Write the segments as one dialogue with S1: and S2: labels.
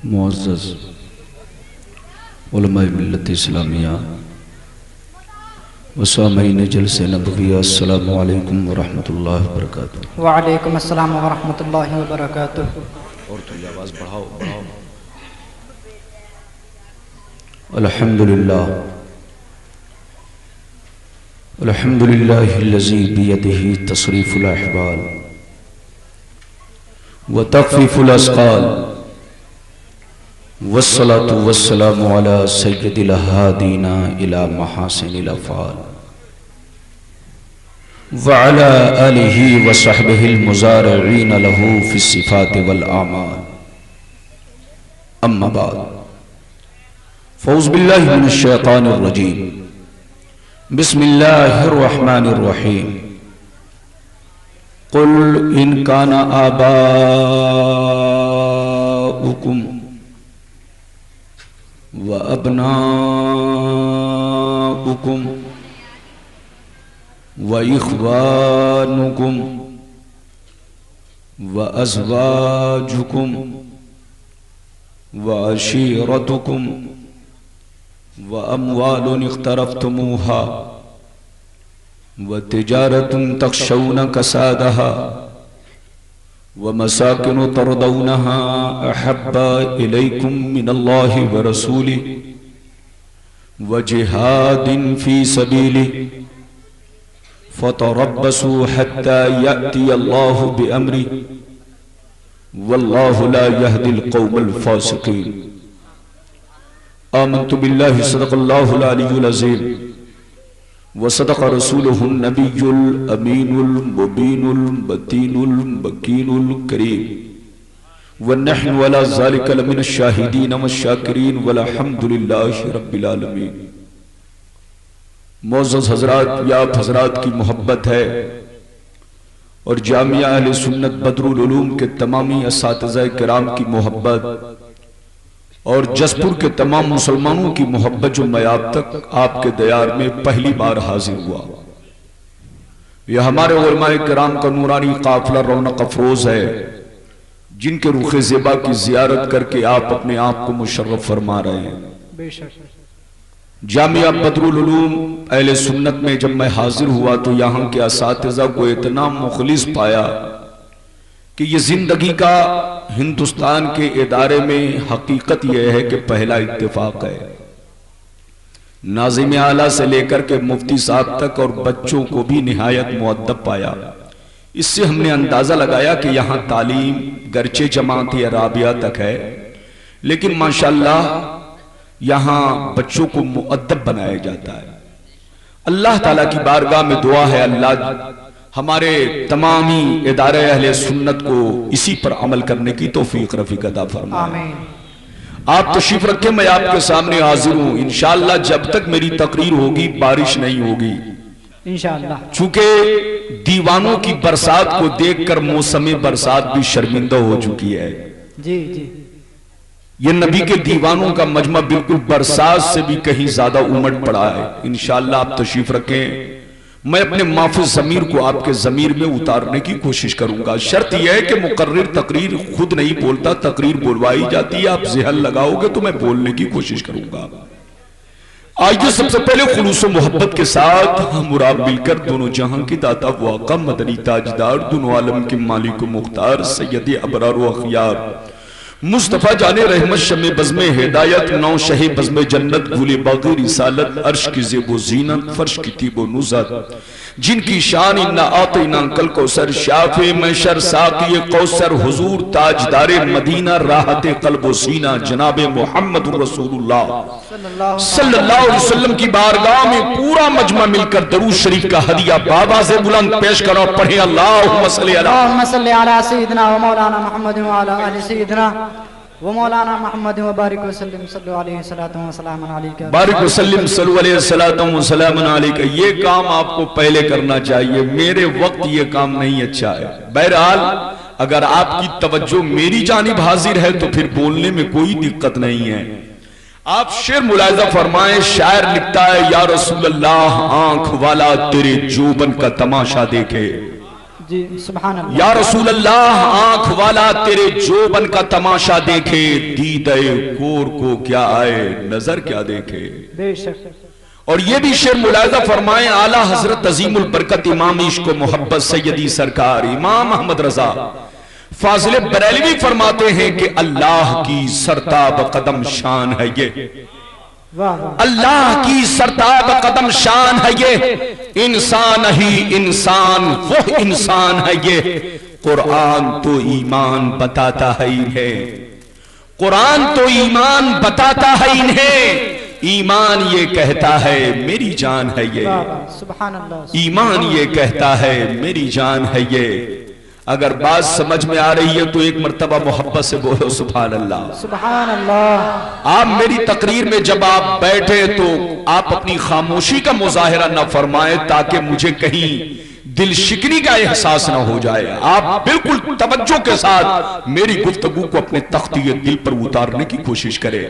S1: معزز علماء ملت اسلامیہ وسامعین جلسہ نبویہ، السلام علیکم ورحمۃ اللہ وبرکاتہ۔
S2: وعلیکم السلام ورحمۃ اللہ وبرکاتہ۔
S1: اور تھوڑی آواز بڑھاؤ۔ الحمدللہ الحمدللہ الذی بیدہ تصریف الاحوال وتخفیف الاسقال، والصلاة والسلام على سید الہادین الى محاسن الافعال، وعلى آلہ وصحبہ المزارعین له فی الصفات والاعمال، اما بعد فاعوذ باللہ من الشیطان الرجیم، بسم اللہ الرحمن الرحیم۔ قل ان کان آباؤکم وَأَبْنَاؤُكُمْ وَإِخْوَانُكُمْ وَأَزْوَاجُكُمْ وَعَشِيرَتُكُمْ وَأَمْوَالٌ اقْتَرَفْتُمُوهَا وَتِجَارَةٌ تَخْشَوْنَ كَسَادَهَا وَمَسَاكِنُ تَرْضَوْنَهَا أَحَبَّ إِلَيْكُمْ مِنَ اللَّهِ وَرَسُولِهِ وَجِهَادٍ فِي سَبِيلِهِ فَتَرَبَّصُوا حَتَّى يَأْتِيَ اللَّهُ بِأَمْرِهِ وَاللَّهُ لَا يَهْدِي الْقَوْمَ الْفَاسِقِينَ۔ آمنت باللہ صدق اللہ العلی العظیم وصدق رسولہ النبی الامین المبین المتین المکین الکریم، ونحن ولا ذالک لمن الشاہدین والشاکرین والحمد للہ رب العالمین۔ معزز حضرات، یا آپ حضرات کی محبت ہے اور جامعہ اہل سنت بدر العلوم کے تمامی اساتذہ کرام کی محبت اور جسپور کے تمام مسلمانوں کی محبت جو میں آپ تک آپ کے دیار میں پہلی بار حاضر ہوا، یہ ہمارے علماء کرام کا نورانی قافلہ رونق افروز ہے، جن کے روح زیبا کی زیارت کر کے آپ اپنے آپ کو مشرف فرما رہے ہیں۔ جامعہ بدر العلوم اہل سنت میں جب میں حاضر ہوا تو یہاں کے اساتذہ کو اتنا مخلص پایا کہ یہ زندگی کا ہندوستان کے ادارے میں حقیقت یہ ہے کہ پہلا اتفاق ہے۔ ناظم اعلیٰ سے لے کر کے مفتی صاحب تک اور بچوں کو بھی نہایت مؤدب پایا۔ اس سے ہم نے اندازہ لگایا کہ یہاں تعلیم گرچہ جماعت رابعہ تک ہے، لیکن ماشاءاللہ یہاں بچوں کو مؤدب بنایا جاتا ہے۔ اللہ تعالیٰ کی بارگاہ میں دعا ہے اللہ ہمارے تمامی ادارے اہل سنت کو اسی پر عمل کرنے کی توفیق رفیق عطا فرمائے۔ آپ تشریف رکھیں، میں آپ کے سامنے حاضر ہوں۔ انشاءاللہ جب تک میری تقریر ہوگی بارش نہیں ہوگی انشاءاللہ، چونکہ دیوانوں کی برسات کو دیکھ کر موسم برسات بھی شرمندہ ہو چکی ہے۔
S2: جی جی،
S1: یہ نبی کے دیوانوں کا مجمع بالکل برسات سے بھی کہیں زیادہ امٹ پڑا ہے۔ انشاءاللہ آپ تشریف رکھیں، میں اپنے محفوظ ضمیر کو آپ کے ضمیر میں اتارنے کی کوشش کروں گا۔ شرط یہ ہے کہ مقرر تقریر خود نہیں بولتا، تقریر بولوائی جاتی ہے، آپ ذہن لگاؤ گے تو میں بولنے کی کوشش کروں گا۔ آئیے سب سے پہلے خلوص و محبت کے ساتھ ہم اور آپ مل کر دونوں جہاں کی داتا و آقا مدنی تاجدار، دونوں عالم کے مالک و مختار، سید ابرار و اخیار، مصطفیٰ جان رحمت شمع بزم ہدایت، نو شہ بزم جنت، گل باغ رسالت، عرش کی زیب و زینت، فرش کی طیب و نزت، جن کی شان انا آتینا کل کوثر، شافع محشر ساقی کوثر، حضور تاجدار مدینہ، راحت قلب و سینہ، جناب محمد رسول اللہ صلی اللہ علیہ وسلم کی بارگاہ میں پورا مجمع مل کر درود شریف کا ہدیہ بابا سے بلند پیش کرو، پڑھیں اللہم صلی
S2: علی سیدنا و مولانا محمد و علی آل سیدنا و مولانا محمد و بارک وسلم صلی اللہ علیہ وسلم علیکہ، بارک وسلم صلی اللہ علیہ وسلم علیکہ۔ یہ کام آپ کو پہلے کرنا چاہیے، میرے وقت یہ کام نہیں اچھا ہے۔ بہرحال اگر آپ کی توجہ میری جانب حاضر ہے تو پھر بولنے میں کوئی دقت نہیں ہے۔ آپ شعر ملاحظہ فرمائیں، شاعر لکھتا ہے یا رسول اللہ آنکھ والا تیرے جوبن کا تماشا دیکھے، جی سبحان اللہ.
S1: یا رسول اللہ آنکھ والا تیرے جوبن کا تماشا دیکھے، دیدے کور کو کیا آئے، نظر کیا دیکھے.
S2: بے شک.
S1: اور یہ بھی شعر ملاحظہ فرمائیں اعلیٰ حضرت عظیم البرکت امام عشق و محبت سیدی سرکار امام احمد رضا فاضل بریلوی فرماتے ہیں کہ اللہ کی سرتاب قدم شان ہے یہ، اللہ کی سرتاب قدم شان ہے یہ، انسان ہی انسان وہ انسان ہے یہ، قرآن تو ایمان بتاتا ہے انہیں، قرآن تو ایمان بتاتا ہے انہیں، ایمان یہ کہتا ہے میری جان ہے یہ،
S2: سبحان اللہ.
S1: ایمان یہ کہتا ہے میری جان ہے یہ. اگر بات سمجھ میں آ رہی ہے تو ایک مرتبہ محبت سے بولو سبحان اللہ.
S2: سبحان اللہ.
S1: آپ میری تقریر میں جب آپ بیٹھے تو آپ اپنی خاموشی کا مظاہرہ نہ فرمائیں تاکہ مجھے کہیں دل شکنی کا احساس نہ ہو جائے. آپ بالکل توجہ کے ساتھ میری گفتگو کو اپنے تختی دل پر اتارنے کی کوشش کریں.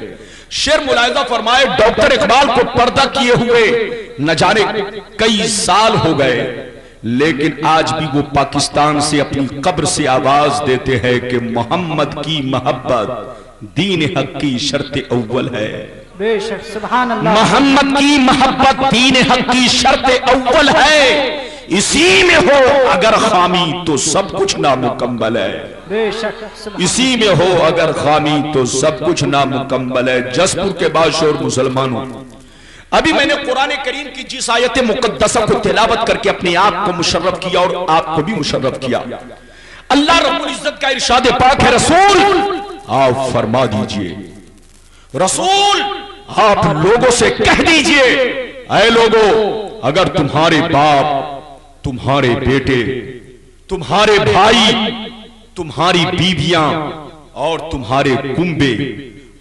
S1: شعر ملاحظہ فرمائے ڈاکٹر اقبال کو پردہ کیے ہوئے نہ جانے کئی سال ہو گئے، لیکن آج بھی وہ پاکستان سے اپنی قبر سے آواز دیتے ہیں کہ محمد کی محبت دین حق کی شرط اول ہے.
S2: بے شک سبحان اللہ.
S1: محمد کی محبت دین حق کی شرط اول ہے، اسی میں ہو اگر خامی تو سب کچھ نامکمل ہے.
S2: بے شک
S1: اسی میں ہو اگر خامی تو سب کچھ نامکمل ہے. جسپور کے بادشور مسلمانوں، ابھی میں نے قرآن کریم کی جس آیت مقدسہ کو تلاوت کر کے اپنے آپ کو مشرف کیا اور آپ کو بھی مشرف کیا. اللہ رب العزت کا ارشاد پاک ہے رسول آپ فرما دیجئے، رسول آپ لوگوں سے کہہ دیجئے اے لوگوں اگر تمہارے باپ، تمہارے بیٹے، تمہارے بھائی، تمہاری بیویاں اور تمہارے کنبے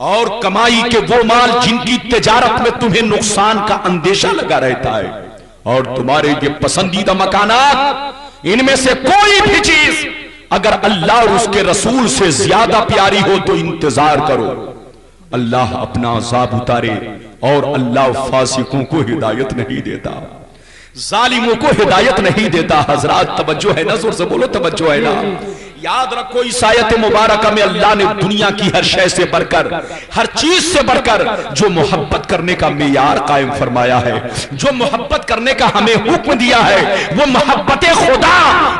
S1: اور کمائی کے وہ مال جن کی تجارت میں تمہیں نقصان کا اندیشہ لگا رہتا ہے اور تمہارے یہ پسندیدہ مکانات، ان میں سے کوئی بھی چیز اگر اللہ اور اس کے رسول سے زیادہ پیاری ہو تو انتظار کرو، اللہ اپنا عذاب اتارے اور اللہ فاسقوں کو ہدایت نہیں دیتا، ظالموں کو ہدایت نہیں دیتا. حضرات توجہ ہے نا، زور سے بولو توجہ ہے نا. یاد رکھو اس آیت مبارکہ میں اللہ نے دنیا کی ہر شے سے بڑھ کر، ہر چیز سے بڑھ کر جو محبت کرنے کا معیار قائم فرمایا ہے، جو محبت کرنے کا ہمیں حکم دیا ہے، وہ محبت خدا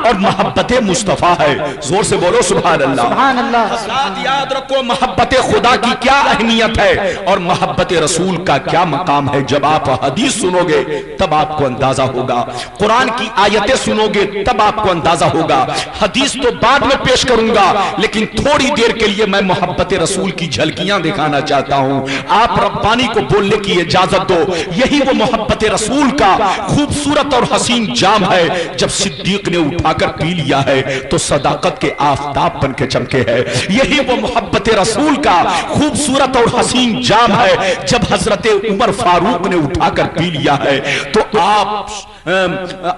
S1: اور محبت مصطفیٰ ہے. زور سے بولو سبحان اللہ.
S2: سبحان اللہ.
S1: حضرات یاد رکھو محبت خدا کی کیا اہمیت ہے اور محبت رسول کا کیا مقام ہے. جب آپ حدیث سنو گے تب آپ کو اندازہ ہوگا، قرآن کی آیتیں سنو گے تب آپ کو اندازہ ہوگا. حدیث تو بعد میں پیش کروں گا لیکن تھوڑی دیر کے لیے میں محبت رسول کی جھلکیاں دکھانا چاہتا ہوں. آپ ربانی کو بولنے کی اجازت دو. یہی وہ محبت رسول کا خوبصورت اور حسین جام ہے. جب صدیق نے اٹھا کر پی لیا ہے تو صداقت کے آفتاب بن کے چمکے ہے. یہی وہ محبت رسول کا خوبصورت اور حسین جام ہے. جب حضرت عمر فاروق نے اٹھا کر پی لیا ہے تو آپ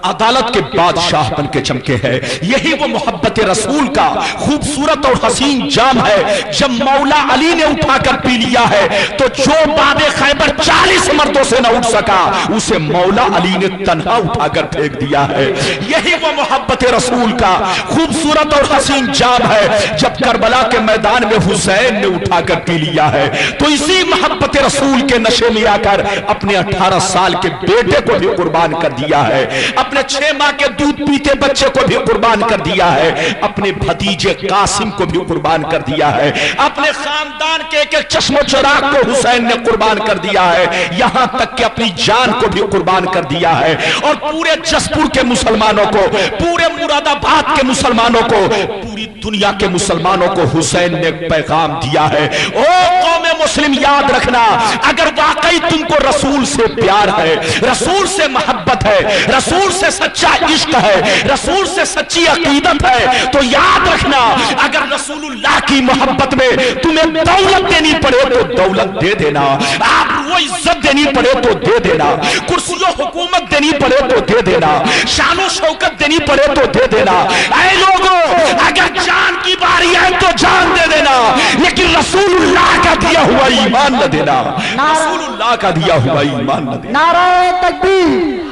S1: عدالت کے بادشاہ بن کے چمکے ہے. یہی وہ محبت رسول کا خوبصورت اور حسین جام ہے. جب مولا علی نے اٹھا کر پی لیا ہے تو جو باب خیبر 40 مردوں سے نہ اٹھ سکا اسے مولا علی نے تنہا اٹھا کر پھینک دیا ہے. یہی وہ محبت رسول کا خوبصورت اور حسین جام ہے. جب کربلا کے میدان میں حسین نے اٹھا کر پی لیا ہے تو اسی محبت رسول کے نشے میں آ کر اپنے 18 سال کے بیٹے کو بھی قربان کر دیا ہے، اپنے 6 ماہ کے دودھ پیتے بچے کو بھی قربان کر دیا ہے، اپنے بھتیجے قاسم کو بھی قربان کر دیا ہے، اپنے خاندان کے ایک ایک چشم و چراغ کو حسین نے قربان کر دیا ہے، یہاں تک کہ اپنی جان کو بھی قربان کر دیا ہے. اور پورے جسپور کے مسلمانوں کو، پورے مراد آباد کے مسلمانوں کو، پوری دنیا کے مسلمانوں کو حسین نے پیغام دیا ہے. او قوم مسلم یاد رکھنا، اگر واقعی تم کو رسول سے پیار ہے، رسول سے محبت ہے، رسول سے سچا عشق ہے، رسول سے سچی عقیدت ہے تو یاد رکھنا اگر رسول اللہ کی محبت میں تمہیں دولت دینی پڑے تو دولت دے دینا، آپ وہ عزت دینی پڑے تو دے دینا، کرسی و حکومت دینی پڑے تو دے دینا، شان و شوکت دینی پڑے تو دے دینا. اے لوگوں اگر جان کی باری ہے تو جان دے دینا لیکن رسول اللہ کا دیا ہوا ایمان نہ دینا، رسول اللہ کا دیا ہوا ایمان نہ دینا.
S2: نعرہ تکبیر،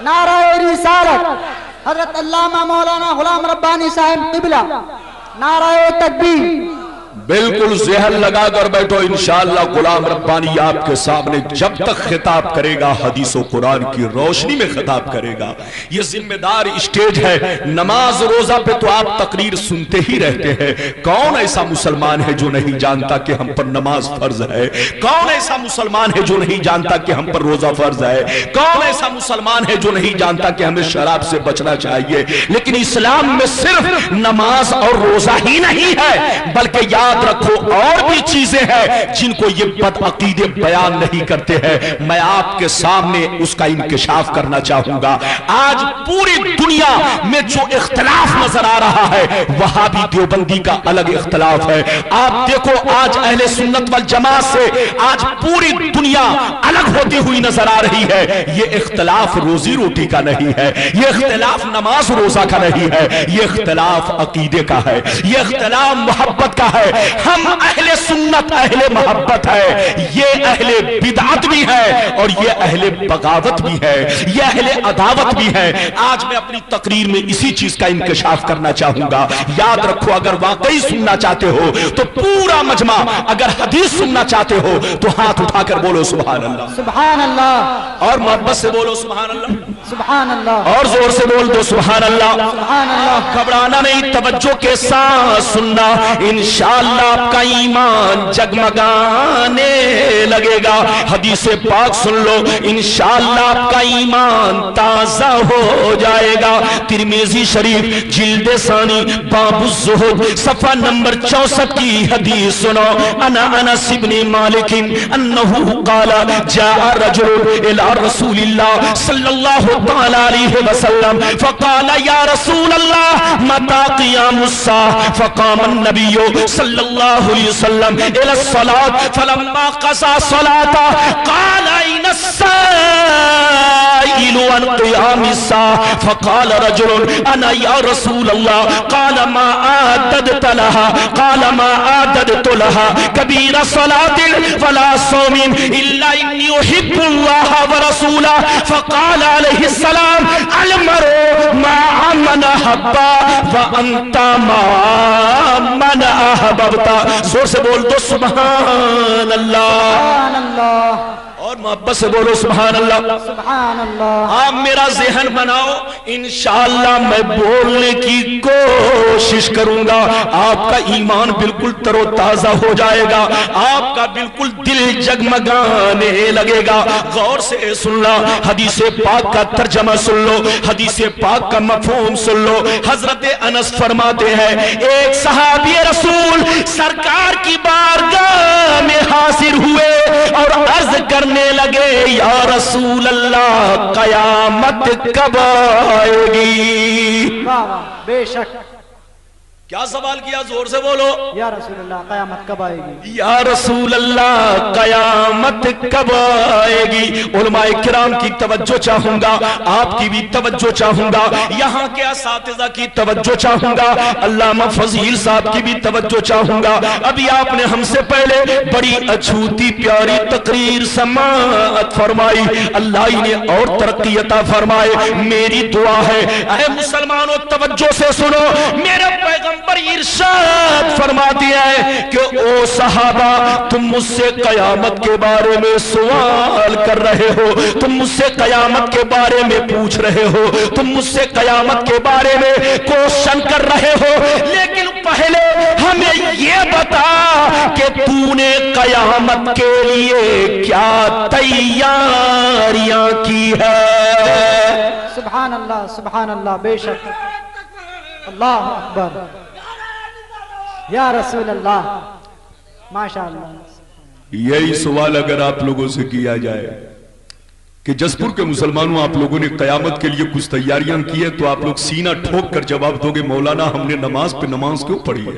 S2: نعرہ رسالت، حضرت علامہ مولانا غلام ربانی صاحب قبلہ، نعرہ تکبیر۔
S1: بالکل ذہن لگا کر بیٹھو، انشاءاللہ غلام ربانی آپ کے سامنے جب تک خطاب کرے گا حدیث و قرآن کی روشنی میں خطاب کرے گا۔ یہ ذمہ دار اسٹیج ہے۔ نماز روزہ پہ تو آپ تقریر سنتے ہی رہتے ہیں۔ کون ایسا مسلمان ہے جو نہیں جانتا کہ ہم پر نماز فرض ہے؟ کون ایسا مسلمان ہے جو نہیں جانتا کہ ہم پر روزہ فرض ہے؟ کون ایسا مسلمان ہے جو نہیں جانتا کہ ہمیں شراب سے بچنا چاہیے؟ لیکن اسلام میں صرف نماز اور روزہ ہی نہیں ہے، بلکہ یاد رکھو اور بھی چیزیں ہیں جن کو یہ بد عقیدے بیان نہیں کرتے ہیں۔ میں آپ کے سامنے اس کا انکشاف کرنا چاہوں گا۔ آج پوری دنیا میں جو اختلاف نظر آ رہا ہے، وہابی دیوبندی کا الگ اختلاف ہے۔ آپ دیکھو آج اہل سنت والجماعت سے آج پوری دنیا الگ ہوتی ہوئی نظر آ رہی ہے۔ یہ اختلاف روزی روٹی کا نہیں ہے، یہ اختلاف نماز روزہ کا نہیں ہے، یہ اختلاف عقیدے کا ہے، یہ اختلاف محبت کا ہے۔ ہم اہل سنت اہل محبت ہے، یہ اہل بدعت بھی ہے اور یہ اہل بغاوت بھی ہے، یہ اہل عداوت بھی ہے۔ آج میں اپنی تقریر میں اسی چیز کا انکشاف کرنا چاہوں گا۔ یاد رکھو اگر واقعی سننا چاہتے ہو تو پورا مجمع، اگر حدیث سننا چاہتے ہو تو ہاتھ اٹھا کر بولو سبحان اللہ،
S2: سبحان اللہ،
S1: اور محبت سے بولو سبحان اللہ،
S2: سبحان اللہ،
S1: اور زور سے بول دو سبحان اللہ،
S2: سبحان اللہ۔
S1: گھبرانا نہیں، توجہ کے ساتھ سننا، انشاءاللہ آپ کا ایمان جگمگانے لگے گا۔ حدیث پاک سن لو، انشاءاللہ آپ کا ایمان تازہ ہو جائے گا۔ ترمذی شریف جلد ثانی باب الزہد صفحہ نمبر 64 کی حدیث سنو۔ انا انس بن مالک انہو قال جاء رجل الى رسول اللہ صلی اللہ تعالی علیہ وسلم فقال یا رسول اللہ متى قیام الساعة؟ فقام النبی صلی اللہ علیہ وسلم الى الصلاة فلما قضى صلاة قال اين السائل عن قیام الساعة؟ فقال رجل انا یا رسول اللہ قال ما اعددت لها؟ قال ما اعددت لها كبير صلاة ولا صوم الا اني احب الله ورسوله؟ فقال عليه السلام المرء مع من احب وانت مع من احببت۔ زور سے بول دو سبحان اللہ،
S2: سبحان اللہ،
S1: اور محبت سے بولو سبحان اللہ،
S2: سبحان اللہ۔
S1: آپ میرا ذہن بناؤ، انشاءاللہ میں بولنے کی کوشش کروں گا، آپ کا ایمان بالکل تر و تازہ ہو جائے گا، آپ کا بالکل دل جگمگانے لگے گا۔ غور سے سننا، حدیث پاک کا ترجمہ سن لو، حدیث پاک کا مفہوم سن لو۔ حضرت انس فرماتے ہیں ایک صحابی رسول سرکار کی بارگاہ میں حاضر ہوئے اور عرض کرنے لگے یا رسول اللہ قیامت کب آئے گی؟
S2: بے شک،
S1: کیا سوال کیا؟ زور سے بولو،
S2: یا رسول اللہ قیامت کب آئے گی؟
S1: یا رسول اللہ قیامت کب آئے گی؟ علماء کرام کی توجہ چاہوں گا، آپ کی بھی توجہ چاہوں گا، یہاں کے اساتذہ کی توجہ چاہوں گا، علامہ فضیل صاحب کی بھی توجہ چاہوں گا۔ ابھی آپ نے ہم سے پہلے بڑی اچھوتی پیاری تقریر سماعت فرمائی، اللہ انہیں اور ترقی عطا فرمائے۔ میری دعا ہے اے مسلمانوں توجہ سے سنو، میرے پیغمبر ارشاد فرماتی ہے کہ او صحابہ تم مجھ سے قیامت کے بارے میں سوال کر رہے ہو، تم مجھ سے قیامت کے بارے میں پوچھ رہے ہو، تم مجھ سے قیامت کے بارے میں کوشچن کر رہے ہو، لیکن پہلے ہمیں یہ بتا کہ تو نے قیامت کے لیے کیا تیاریاں کی ہے؟
S2: سبحان اللہ، سبحان اللہ، بے شک، اللہ اکبر، یا رسول اللہ، ماشاءاللہ۔
S1: یہی سوال اگر آپ لوگوں سے کیا جائے کہ جسپور کے مسلمانوں آپ لوگوں نے قیامت کے لیے کچھ تیاریاں کی ہے، تو آپ لوگ سینہ ٹھوک کر جواب دو گے مولانا ہم نے نماز پہ نماز کیوں پڑھی ہے؟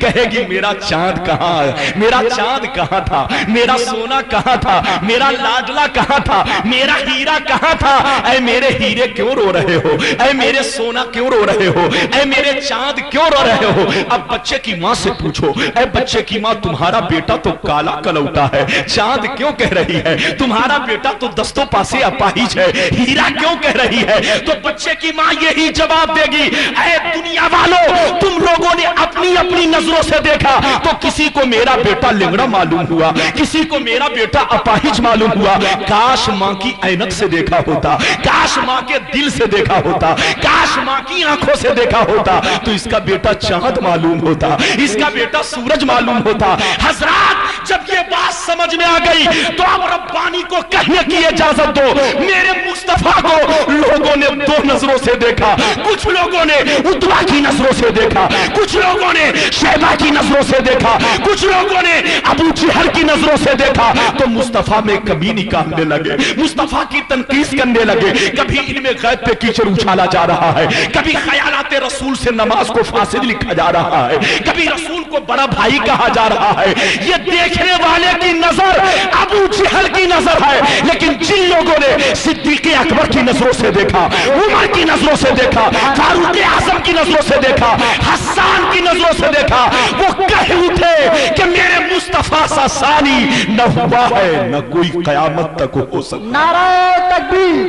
S1: کہے گی میرا چاند کہاں ہے, میرا چاند کہاں تھا, میرا سونا کہاں تھا, میرا لاڈلا کہاں تھا, میرا ہیرا کہاں تھا, اے میرے ہیرے کیوں رو رہے ہو, اے میرے سونا کیوں رو رہے ہو, اے میرے چاند کیوں رو رہے ہو. اب بچے کی ماں سے پوچھو, اے بچے کی ماں تمہارا بیٹا تو کالا کلوٹا ہے, چاند کیوں کہہ رہی ہے, تمہارا بیٹا تو دستوں پاسے اپاہج ہے, ہیرا کیوں کہہ رہی ہے. تو بچے کی ماں یہی جواب دے گی, اے دنیا والوں تم لوگوں نے اپنی اپنی نظروں سے دیکھا تو کسی کو میرا بیٹا لنگڑا معلوم ہوا, کسی کو میرا بیٹا اپاہج معلوم ہوا. کاش ماں کی عینک سے دیکھا ہوتا, کاش ماں کے دل سے دیکھا ہوتا, کاش ماں کی آنکھوں سے دیکھا ہوتا تو اس کا بیٹا چاند معلوم ہوتا, اس کا بیٹا سورج معلوم ہوتا. حضرات جب یہ بات سمجھ میں آ گئی تو اب ربانی کو کہنے کی اجازت دو. میرے مصطفیٰ کو لوگوں نے دو نظروں سے دیکھا, کچھ لوگوں نے اتبا کی نظروں سے دیکھا, کچھ لوگوں نے شیبہ کی نظروں سے دیکھا, کچھ لوگوں نے ابو جہل کی نظروں سے دیکھا. تو مصطفیٰ میں کبھی نکالنے لگے, مصطفیٰ کی تنقید کرنے لگے. کبھی علم غیب پہ کیچڑ اچھالا جا رہا ہے, کبھی خیالات رسول سے نماز کو فاسد لکھا جا رہا ہے, کبھی رسول کو بڑا بھائی کہا جا رہا ہے. یہ دیکھنے والے کی نظر ابو جہل کی نظر ہے, لیکن جن لوگوں نے صدیق اکبر کی نظروں سے دیکھا, عمر کی نظروں سے دیکھا, فاروق اعظم کی نظروں سے دیکھا, حسان کی نظروں سے دیکھا, وہ کہہ اٹھے کہ میرے مصطفیٰ سا ثانی نہ ہوا ہے نہ کوئی قیامت تک ہو سکتا.
S2: نعرہ تکبیر,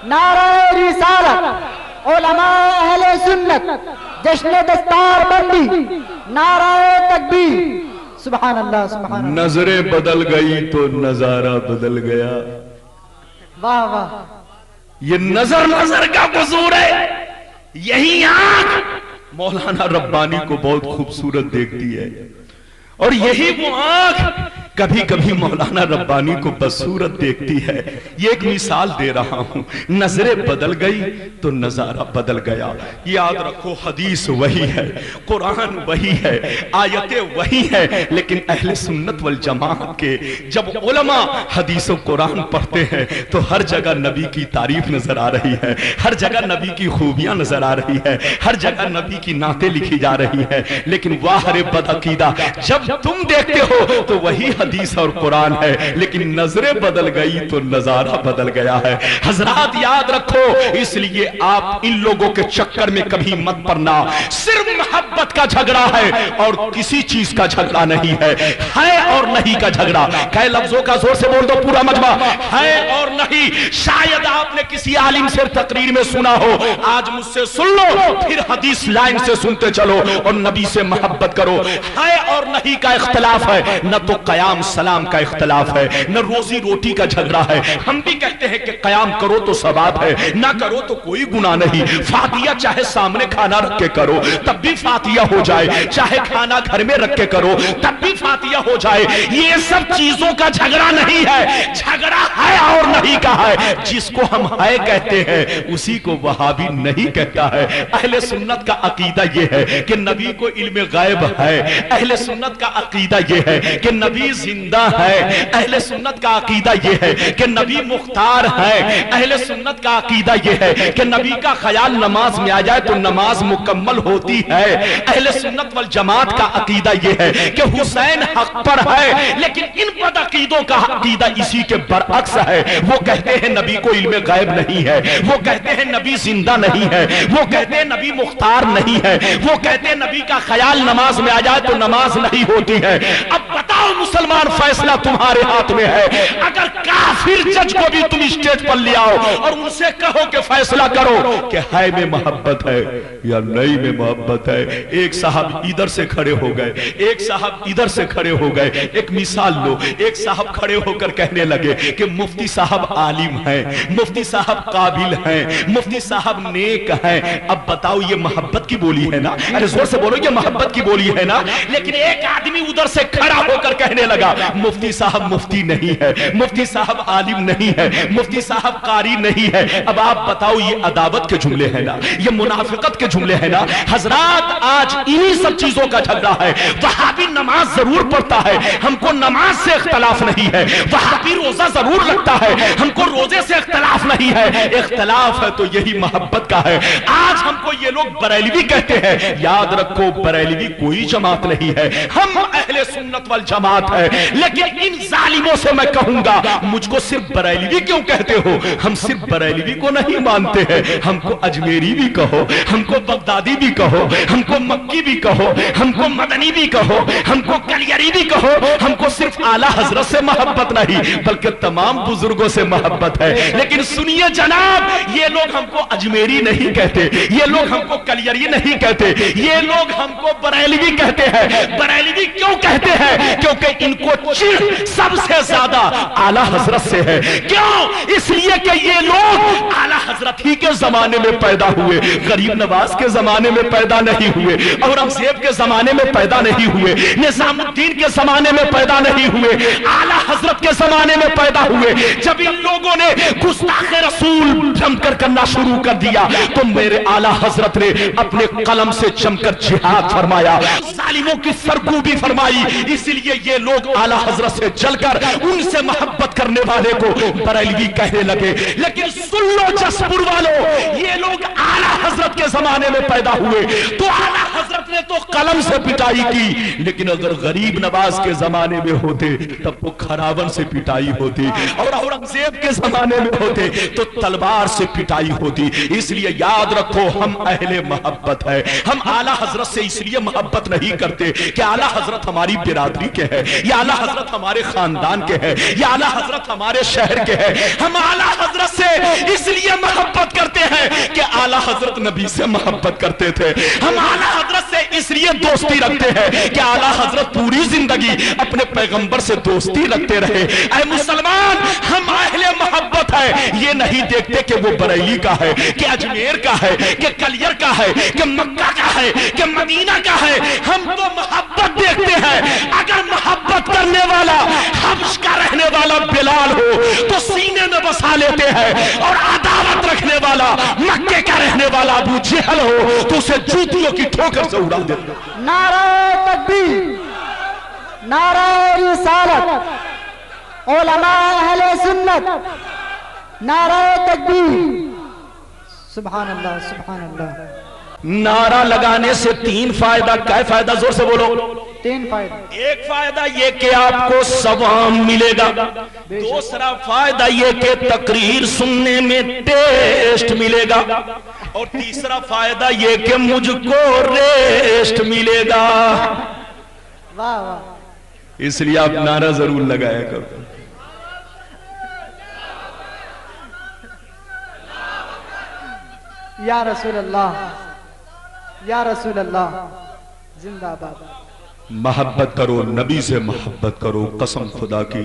S2: نعرہ رسالت, علماء اہل سنت, جشن دستار بندی, نعرہ تکبیر. سبحان اللہ سبحان اللہ.
S1: نظریں بدل گئی تو نظارہ بدل گیا.
S2: واہ واہ,
S1: یہ نظر کا قصور ہے. یہی آنکھ مولانا ربانی کو بہت خوبصورت دیکھتی ہے, اور یہی وہ آنکھ کبھی کبھی مولانا ربانی کو بدصورت دیکھتی ہے. یہ ایک مثال دے رہا ہوں, نظریں بدل گئی تو نظارہ بدل گیا. یاد رکھو حدیث وہی ہے, قرآن وہی ہے, آیتیں وہی ہے, لیکن اہل سنت والجماعت کے جب علماء حدیث و قرآن پڑھتے ہیں تو ہر جگہ نبی کی تعریف نظر آ رہی ہے, ہر جگہ نبی کی خوبیاں نظر آ رہی ہے, ہر جگہ نبی کی نعتیں لکھی جا رہی ہے. لیکن واہ رے بدعقیدہ, جب تم دیکھتے ہو تو وہی حدیث اور قرآن ہے, لیکن نظریں بدل گئی تو نظارہ بدل گیا ہے. حضرات یاد رکھو, اس لیے آپ ان لوگوں کے چکر میں کبھی مت پڑنا. صرف محبت کا جھگڑا ہے اور کسی چیز کا جھگڑا نہیں ہے. ہے اور نہیں کا جھگڑا. کئی لفظوں کا زور سے بول دو پورا مجمع, ہے اور نہیں. شاید آپ نے کسی عالم سے تقریر میں سنا ہو, آج مجھ سے سن لو, پھر حدیث لائن سے سنتے چلو اور نبی سے محبت کرو. ہے اور نہیں کا اختلاف ہے, نہ تو قیام سلام کا اختلاف ہے, نہ روزی روٹی کا جھگڑا ہے. ہم بھی کہتے ہیں کہ قیام کرو تو ثواب ہے, نہ کرو تو کوئی گناہ نہیں. فاتحہ چاہے سامنے کھانا رکھ کے کرو تب بھی فاتحہ ہو جائے, چاہے کھانا گھر میں رکھ کے کرو تب بھی فاتحہ ہو جائے. یہ سب چیزوں کا جھگڑا نہیں ہے, جھگڑا ہے اور نہیں کا ہے. جس کو ہم ہے کہتے ہیں اسی کو وہابی نہیں کہتا ہے. اہل سنت کا عقیدہ یہ ہے کہ نبی کو علم غیب ہے, اہل سنت کا عقیدہ یہ ہے کہ نبی زندہ ہے, اہل سنت کا عقیدہ یہ ہے کہ نبی مختار ہے, اہل سنت کا عقیدہ یہ ہے کہ نبی کا خیال نماز میں آ جائے تو نماز مکمل ہوتی ہے. اہل سنت والجماعت کا عقیدہ یہ ہے کہ حسین حق پر ہے, لیکن ان بدعقیدوں کا عقیدہ اسی کے برعکس ہے. وہ کہتے ہیں نبی کو علم غیب نہیں ہے, وہ کہتے ہیں نبی زندہ نہیں ہے, وہ کہتے ہیں نبی مختار نہیں ہے, وہ کہتے ہیں نبی کا خیال نماز میں آ جائے تو نماز نہیں ہوتی ہے. اب بتاؤ مسلمان, فیصلہ تمہارے ہاتھ میں ہے. اگر کافر جج کو بھی تم اسٹیج پر لے آؤ اور ان سے کہو کہ فیصلہ کرو کہ ہے میں محبت ہے یا نہیں میں محبت ہے. ایک صاحب ادھر سے کھڑے ہو گئے, ایک صاحب ادھر سے کھڑے ہو گئے. ایک مثال لو, ایک صاحب کھڑے ہو کر کہنے لگے کہ مفتی صاحب عالم ہیں, مفتی صاحب قابل ہیں, مفتی صاحب نیک ہیں. اب بتاؤ یہ محبت کی بولی ہے نا؟ ارے زور سے بولو, یہ محبت کی بولی ہے نا؟ لیکن ایک آدمی ادھر سے کھڑا ہو کر کہنے لگا مفتی صاحب مفتی نہیں ہے، مفتی صاحب عالم نہیں ہے، مفتی صاحب قاری نہیں ہے۔ اب آپ بتاؤ یہ عداوت کے جملے ہیں نا، یہ منافقت کے جملے ہیں نا۔ حضرات آج انہی سب چیزوں کا جھگڑا ہے۔ وہابی نماز ضرور پڑھتا ہے، ہم کو نماز سے اختلاف نہیں ہے، وہابی روزہ ضرور لگتا ہے، ہم کو روزے سے اختلاف نہیں ہے، اختلاف ہے تو یہی محبت کا ہے۔ آج ہم کو یہ لوگ بریلوی کہتے ہیں، یاد رکھو بریلوی کوئی جماعت نہیں ہے، ہم اہل سنت والجماعت ہے۔ لیکن ان ظالموں سے میں کہوں گا مجھ کو صرف بریلوی کیوں کہتے ہو؟ ہم صرف بریلوی کو نہیں مانتے ہیں، ہم کو اجمیری بھی کہو، ہم کو بغدادی بھی کہو، ہم کو مکی بھی کہو، ہم کو مدنی بھی کہو، ہم کو کلیری بھی کہو۔ ہم کو صرف اعلیٰ حضرت سے محبت نہیں بلکہ تمام بزرگوں سے محبت ہے۔ لیکن سنیے جناب، یہ لوگ ہم کو اجمیری نہیں کہتے، یہ لوگ ہم کو کلیری نہیں کہتے، یہ لوگ ہم کو بریلوی کہتے ہیں۔ بریلوی کیوں کہتے ہیں؟ کیونکہ ان کو چڑ سب سے زیادہ اعلیٰ حضرت سے ہے۔ کیوں؟ اس لیے کہ یہ لوگ اعلیٰ حضرت ہی کے زمانے میں پیدا ہوئے، غریب نواز کے زمانے میں پیدا نہیں ہوئے، اورنگزیب کے زمانے میں پیدا نہیں ہوئے، نظام الدین کے زمانے میں پیدا نہیں ہوئے، اعلیٰ حضرت کے زمانے میں پیدا ہوئے۔ جب ان لوگوں نے گستاخ رسول جم کر کرنا شروع کر دیا تو میرے اعلیٰ حضرت نے اپنے قلم سے جم کر جہاد فرمایا، ظالموں کی سرکوبی فرمائی۔ اس لیے یہ لوگ اعلیٰ حضرت سے جل کر ان سے محبت کرنے والے کو بریلوی کہنے لگے۔ لیکن سن لو جسپور والوں، یہ لوگ اعلیٰ حضرت کے زمانے میں پیدا ہوئے تو اعلیٰ حضرت نے تو قلم سے پٹائی کی، لیکن اگر غریب نواز کے زمانے میں ہوتے تب وہ کھراون سے پٹائی ہوتی، اور اورنگزیب کے زمانے میں ہوتے تو تلوار سے پٹائی ہوتی۔ اس لیے یاد رکھو ہم اہل محبت ہے، ہم اعلیٰ حضرت سے اس لیے محبت نہیں کرتے کہ اعلیٰ حضرت ہماری برادری کے ہے، یا اعلیٰ حضرت ہمارے خاندان کے ہے، یا اعلیٰ حضرت ہمارے شہر کے ہے۔ ہم اعلیٰ حضرت سے اس لیے محبت کرتے ہیں کہ اعلیٰ حضرت نبی سے محبت کرتے تھے۔ ہم اعلیٰ حضرت سے اس لیے دوستی رکھتے ہیں کہ اعلیٰ حضرت پوری زندگی اپنے پیغمبر سے دوستی رکھتے رہے۔ اے مسلمان، ہم اہل محبت ہے، یہ نہیں دیکھتے کہ وہ بریلی کا ہے، کہ اجمیر کا ہے، کہ کلیر کا ہے، کہ مکہ کا ہے، کہ مدینہ کا ہے۔ ہم تو محبت دیکھتے ہیں۔ اگر محبت کرنے والا حبش کا رہنے والا بلال ہو تو سینے میں بسا لیتے ہیں، اور عداوت رکھنے والا مکے کا رہنے والا ابو جہل ہو تو اسے جوتیوں کی ٹھوکر سے اڑا دیتے ہیں۔
S2: نعرہ تکبیر، نعرہ رسالت، علماء اہل سنت، نعرہ تکبیر، سبحان اللہ سبحان اللہ۔
S1: نعرہ لگانے سے تین فائدہ، کیا فائدہ؟ زور سے بولو۔
S2: تین فائدہ۔
S1: ایک فائدہ یہ کہ آپ کو ثواب ملے گا، دوسرا فائدہ یہ کہ تقریر سننے میں ٹیسٹ ملے گا، اور تیسرا فائدہ یہ کہ مجھ کو ریسٹ ملے گا۔
S2: واہ واہ۔
S1: اس لیے آپ نعرہ ضرور لگایا کرو۔
S2: یا رسول اللہ، یا رسول اللہ، زندہ باد۔
S1: محبت کرو، نبی سے محبت کرو۔ قسم خدا کی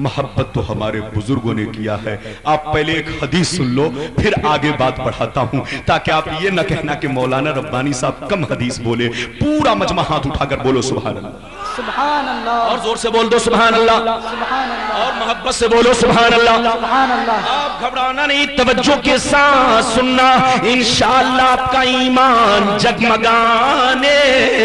S1: محبت تو ہمارے بزرگوں نے کیا ہے۔ آپ پہلے ایک حدیث سن لو پھر آگے بات بڑھاتا ہوں، تاکہ آپ یہ نہ کہنا کہ مولانا ربانی صاحب کم حدیث بولے۔ پورا مجمع ہاتھ اٹھا کر بولو سبحان اللہ،
S2: سبحان اللہ،
S1: اور زور سے بول دو سبحان اللہ،
S2: سبحان اللہ،
S1: اور محبت سے بولو سبحان اللہ،
S2: سبحان اللہ۔
S1: آپ گھبرانا نہیں، توجہ کے ساتھ سننا، انشاءاللہ آپ کا ایمان جگمگانے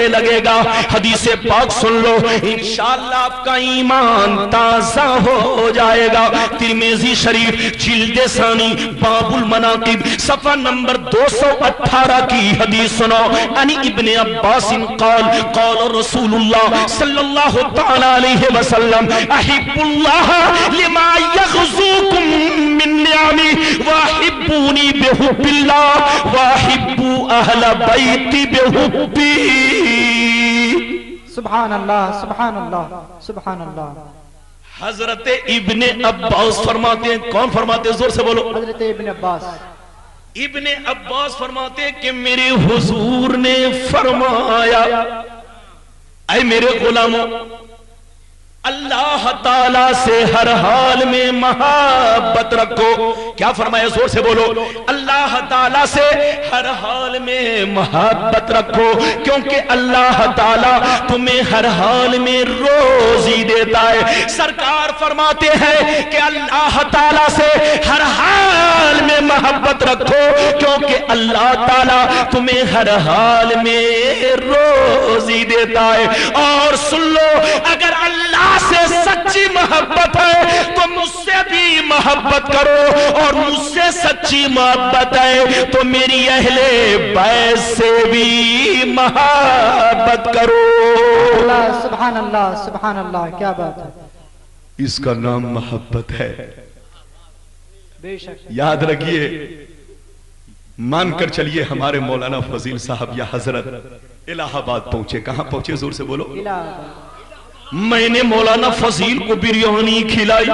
S1: لگے گا۔ حدیث پاک سن لو، انشاءاللہ آپ کا ایمان تازہ ہو جائے گا۔ ترمذی شریف جلد ثانی باب المناقب صفحہ نمبر 218 کی حدیث سنو۔ انی ابن عباس قال قال رسول اللہ صلی اللہ تعالی علیہ وسلم احب اللہ لما یغزوکم من نعمی واحبونی بحب اللہ واحبوا اہل بیتی بحبی۔
S2: سبحان اللہ سبحان اللہ سبحان اللہ۔
S1: حضرت ابن عباس فرماتے ہیں، کون فرماتے ہیں؟ زور سے بولو۔
S2: حضرت ابن عباس،
S1: ابن عباس فرماتے ہیں کہ میرے حضور نے فرمایا، اے میرے غلاموں، اللہ تعالیٰ سے ہر حال میں محبت رکھو. کیا فرمایا؟ زور سے بولو. اللہ تعالیٰ سے ہر حال میں محبت رکھو کیونکہ اللہ تعالیٰ تمہیں ہر حال میں روزی دیتا ہے. سرکار فرماتے ہیں کہ اللہ تعالیٰ سے ہر حال میں محبت رکھو کیونکہ اللہ تعالیٰ تمہیں ہر حال میں روزی دیتا ہے. اور سن لو، اگر اللہ سے سچی محبت ہے تو مجھ سے بھی محبت کرو، اور مجھ سے سچی محبت ہے تو میری اہل بیت سے بھی محبت کرو.
S2: اللہ سبحان اللہ سبحان اللہ، کیا بات ہے.
S1: اس کا نام محبت ہے.
S2: بے شک
S1: یاد رکھیے، مان کر چلیے ہمارے مولانا فضیل صاحب یا حضرت الہ آباد پہنچے. کہاں پہنچے؟ زور سے بولو. میں نے مولانا فضیل کو بریانی کھلائی،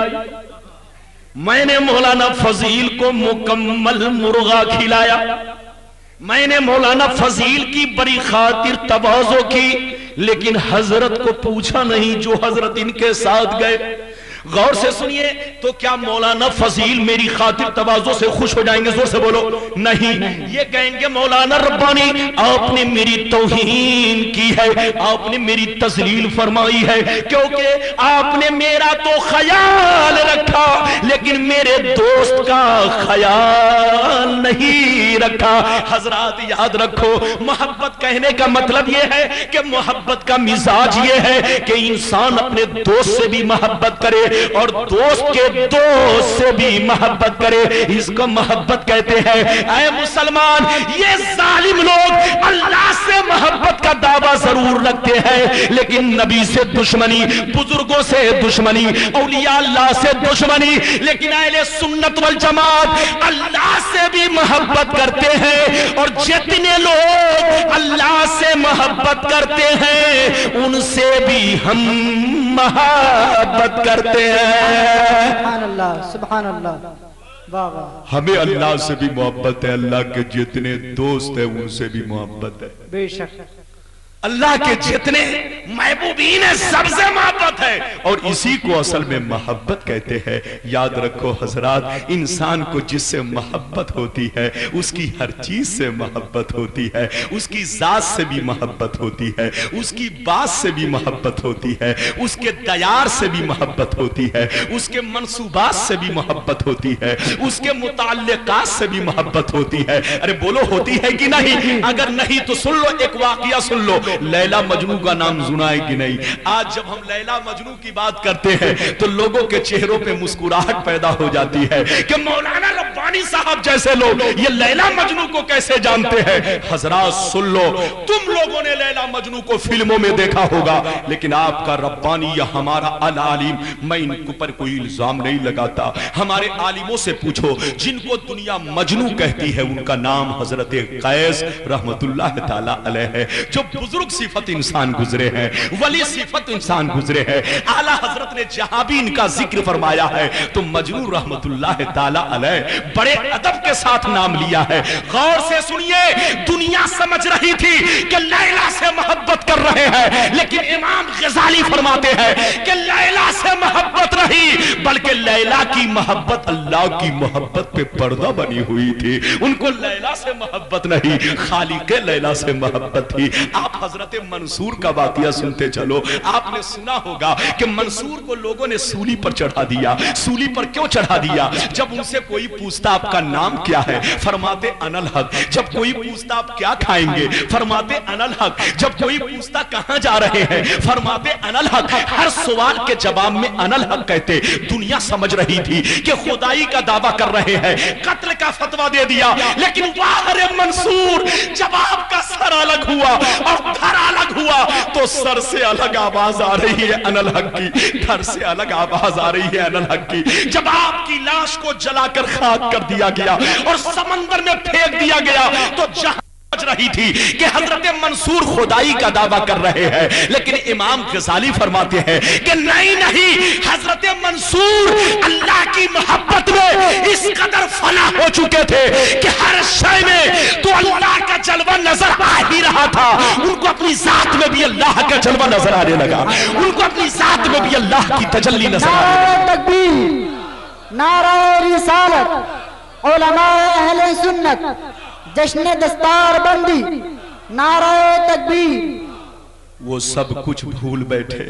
S1: میں نے مولانا فضیل کو مکمل مرغا کھلایا، میں نے مولانا فضیل کی بڑی خاطر تواضع کی، لیکن حضرت کو پوچھا نہیں جو حضرت ان کے ساتھ گئے. غور سے سنیے، تو کیا مولانا فضیل میری خاطر تواضع سے خوش ہو جائیں گے؟ زور سے بولو. نہیں، یہ کہیں گے مولانا ربانی آپ نے میری توہین کی ہے، آپ نے میری تذلیل فرمائی ہے، کیونکہ آپ نے میرا تو خیال رکھا لیکن میرے دوست کا خیال نہیں رکھا. حضرات یاد رکھو، محبت کہنے کا مطلب یہ ہے کہ محبت کا مزاج یہ ہے کہ انسان اپنے دوست سے بھی محبت کرے اور دوست کے دوست سے بھی محبت کرے. اس کو محبت کہتے ہیں. اے مسلمان، یہ ظالم لوگ اللہ سے محبت کا دعویٰ ضرور رکھتے ہیں لیکن نبی سے دشمنی، بزرگوں سے دشمنی، اولیاء اللہ سے دشمنی. لیکن اہل سنت والجماعت اللہ سے بھی محبت کرتے ہیں، اور جتنے لوگ اللہ سے محبت کرتے ہیں ان سے بھی ہم محبت کرتے ہیں.
S2: سبحان اللہ سبحان اللہ. واہ واہ.
S1: ہمیں اللہ سے بھی محبت ہے، اللہ کے جتنے دوست ہیں ان سے بھی محبت ہے.
S2: بے شک
S1: اللہ کے جتنے محبوبین ہیں سب سے محبت ہے، اور اسی کو اصل میں محبت کہتے ہیں. یاد رکھو حضرات، انسان کو جس سے محبت ہوتی ہے اس کی ہر چیز سے محبت ہوتی ہے، اس کی ذات سے بھی محبت ہوتی ہے، اس کی بات سے بھی محبت ہوتی ہے، اس کے دیار سے بھی محبت ہوتی ہے، اس کے منصوبات سے بھی محبت ہوتی ہے، اس کے متعلقات سے بھی محبت ہوتی ہے. ارے بولو، ہوتی ہے کہ نہیں؟ اگر نہیں تو سن لو، ایک واقعہ سن لو. لیلا مجنو کا نام سنا ہے کہ نہیں؟ آج جب ہم لیلا مجنو کی بات کرتے ہیں تو لوگوں کے چہروں پہ مسکراہٹ پیدا ہو جاتی ہے کہ مولانا ربانی صاحب جیسے لوگ یہ لیلا مجنو کو کیسے جانتے ہیں. حضرات سن لو، تم لوگوں نے لیلا مجنو کو فلموں میں دیکھا ہوگا لیکن آپ کا ربانی یا ہمارا العالم، میں ان پر کوئی الزام نہیں لگاتا، ہمارے عالموں سے پوچھو جن کو دنیا مجنو کہتی ہے ان کا نام حضرت قیس رحمت اللہ تعالی علیہ ہے. جو بزرگ صفت انسان گزرے ہیں، ولی صفت انسان گزرے ہیں، اعلیٰ حضرت نے جہاں بھی ان کا ذکر فرمایا ہے تو مجنون رحمت اللہ تعالی علیہ بڑے ادب کے ساتھ نام لیا ہے. غور سے سنیے، دنیا سمجھ رہی تھی کہ لیلا سے محبت کر رہے ہیں، لیکن امام غزالی فرماتے ہیں کہ لیلا سے محبت نہیں بلکہ لیلا کی محبت اللہ کی محبت پہ پردہ بنی ہوئی تھی. ان کو لیلا سے محبت نہیں، خالق لیلا سے محبت تھی. آپ حضرت منصور کا واقعہ سنتے چلو. آپ نے سنا ہوگا کہ منصور کو لوگوں نے سولی پر چڑھا دیا. سولی پر کیوں چڑھا دیا؟ جب ان سے کوئی پوچھتا آپ کا نام کیا ہے فرماتے انا الحق. جب کوئی پوچھتا آپ کیا کھائیں گے فرماتے انا الحق. جب کوئی پوچھتا کہاں جا رہے ہیں فرماتے انا الحق. ہر سوال کے جواب میں انا الحق کہتے. دنیا سمجھ رہی تھی کہ خدائی کا دعویٰ کر رہے ہیں، قتل کا فتویٰ دے دیا. لیکن واہ رے منصور، جب آپ کا سر الگ ہوا اور گھر الگ ہوا تو سر سے الگ آواز آ رہی ہے انا الحق کی، گھر سے الگ آواز آ رہی ہے انا الحق کی. جب آپ کی لاش کو جلا کر خاک کر دیا گیا اور سمندر میں پھینک دیا گیا تو جہاں سمجھ رہی تھی کہ حضرت منصور خدائی کا دعویٰ کر رہے ہیں، لیکن امام غزالی فرماتے ہیں کہ نہیں، حضرت منصور اللہ کی محبت میں اس قدر فنا ہو چکے تھے کہ ہر شے میں تو اللہ کا جلوہ نظر آ ہی رہا تھا، ان کو اپنی ذات میں بھی اللہ کا جلوہ نظر آنے لگا، ان کو اپنی ذات میں بھی اللہ کی تجلی نظر آنے لگا۔
S2: نعرہ تکبیر، نعرہ رسالت، علماء اہل سنت، جشن دستار بندی، نعرہ تکبیر۔
S1: وہ سب کچھ بھول بیٹھے،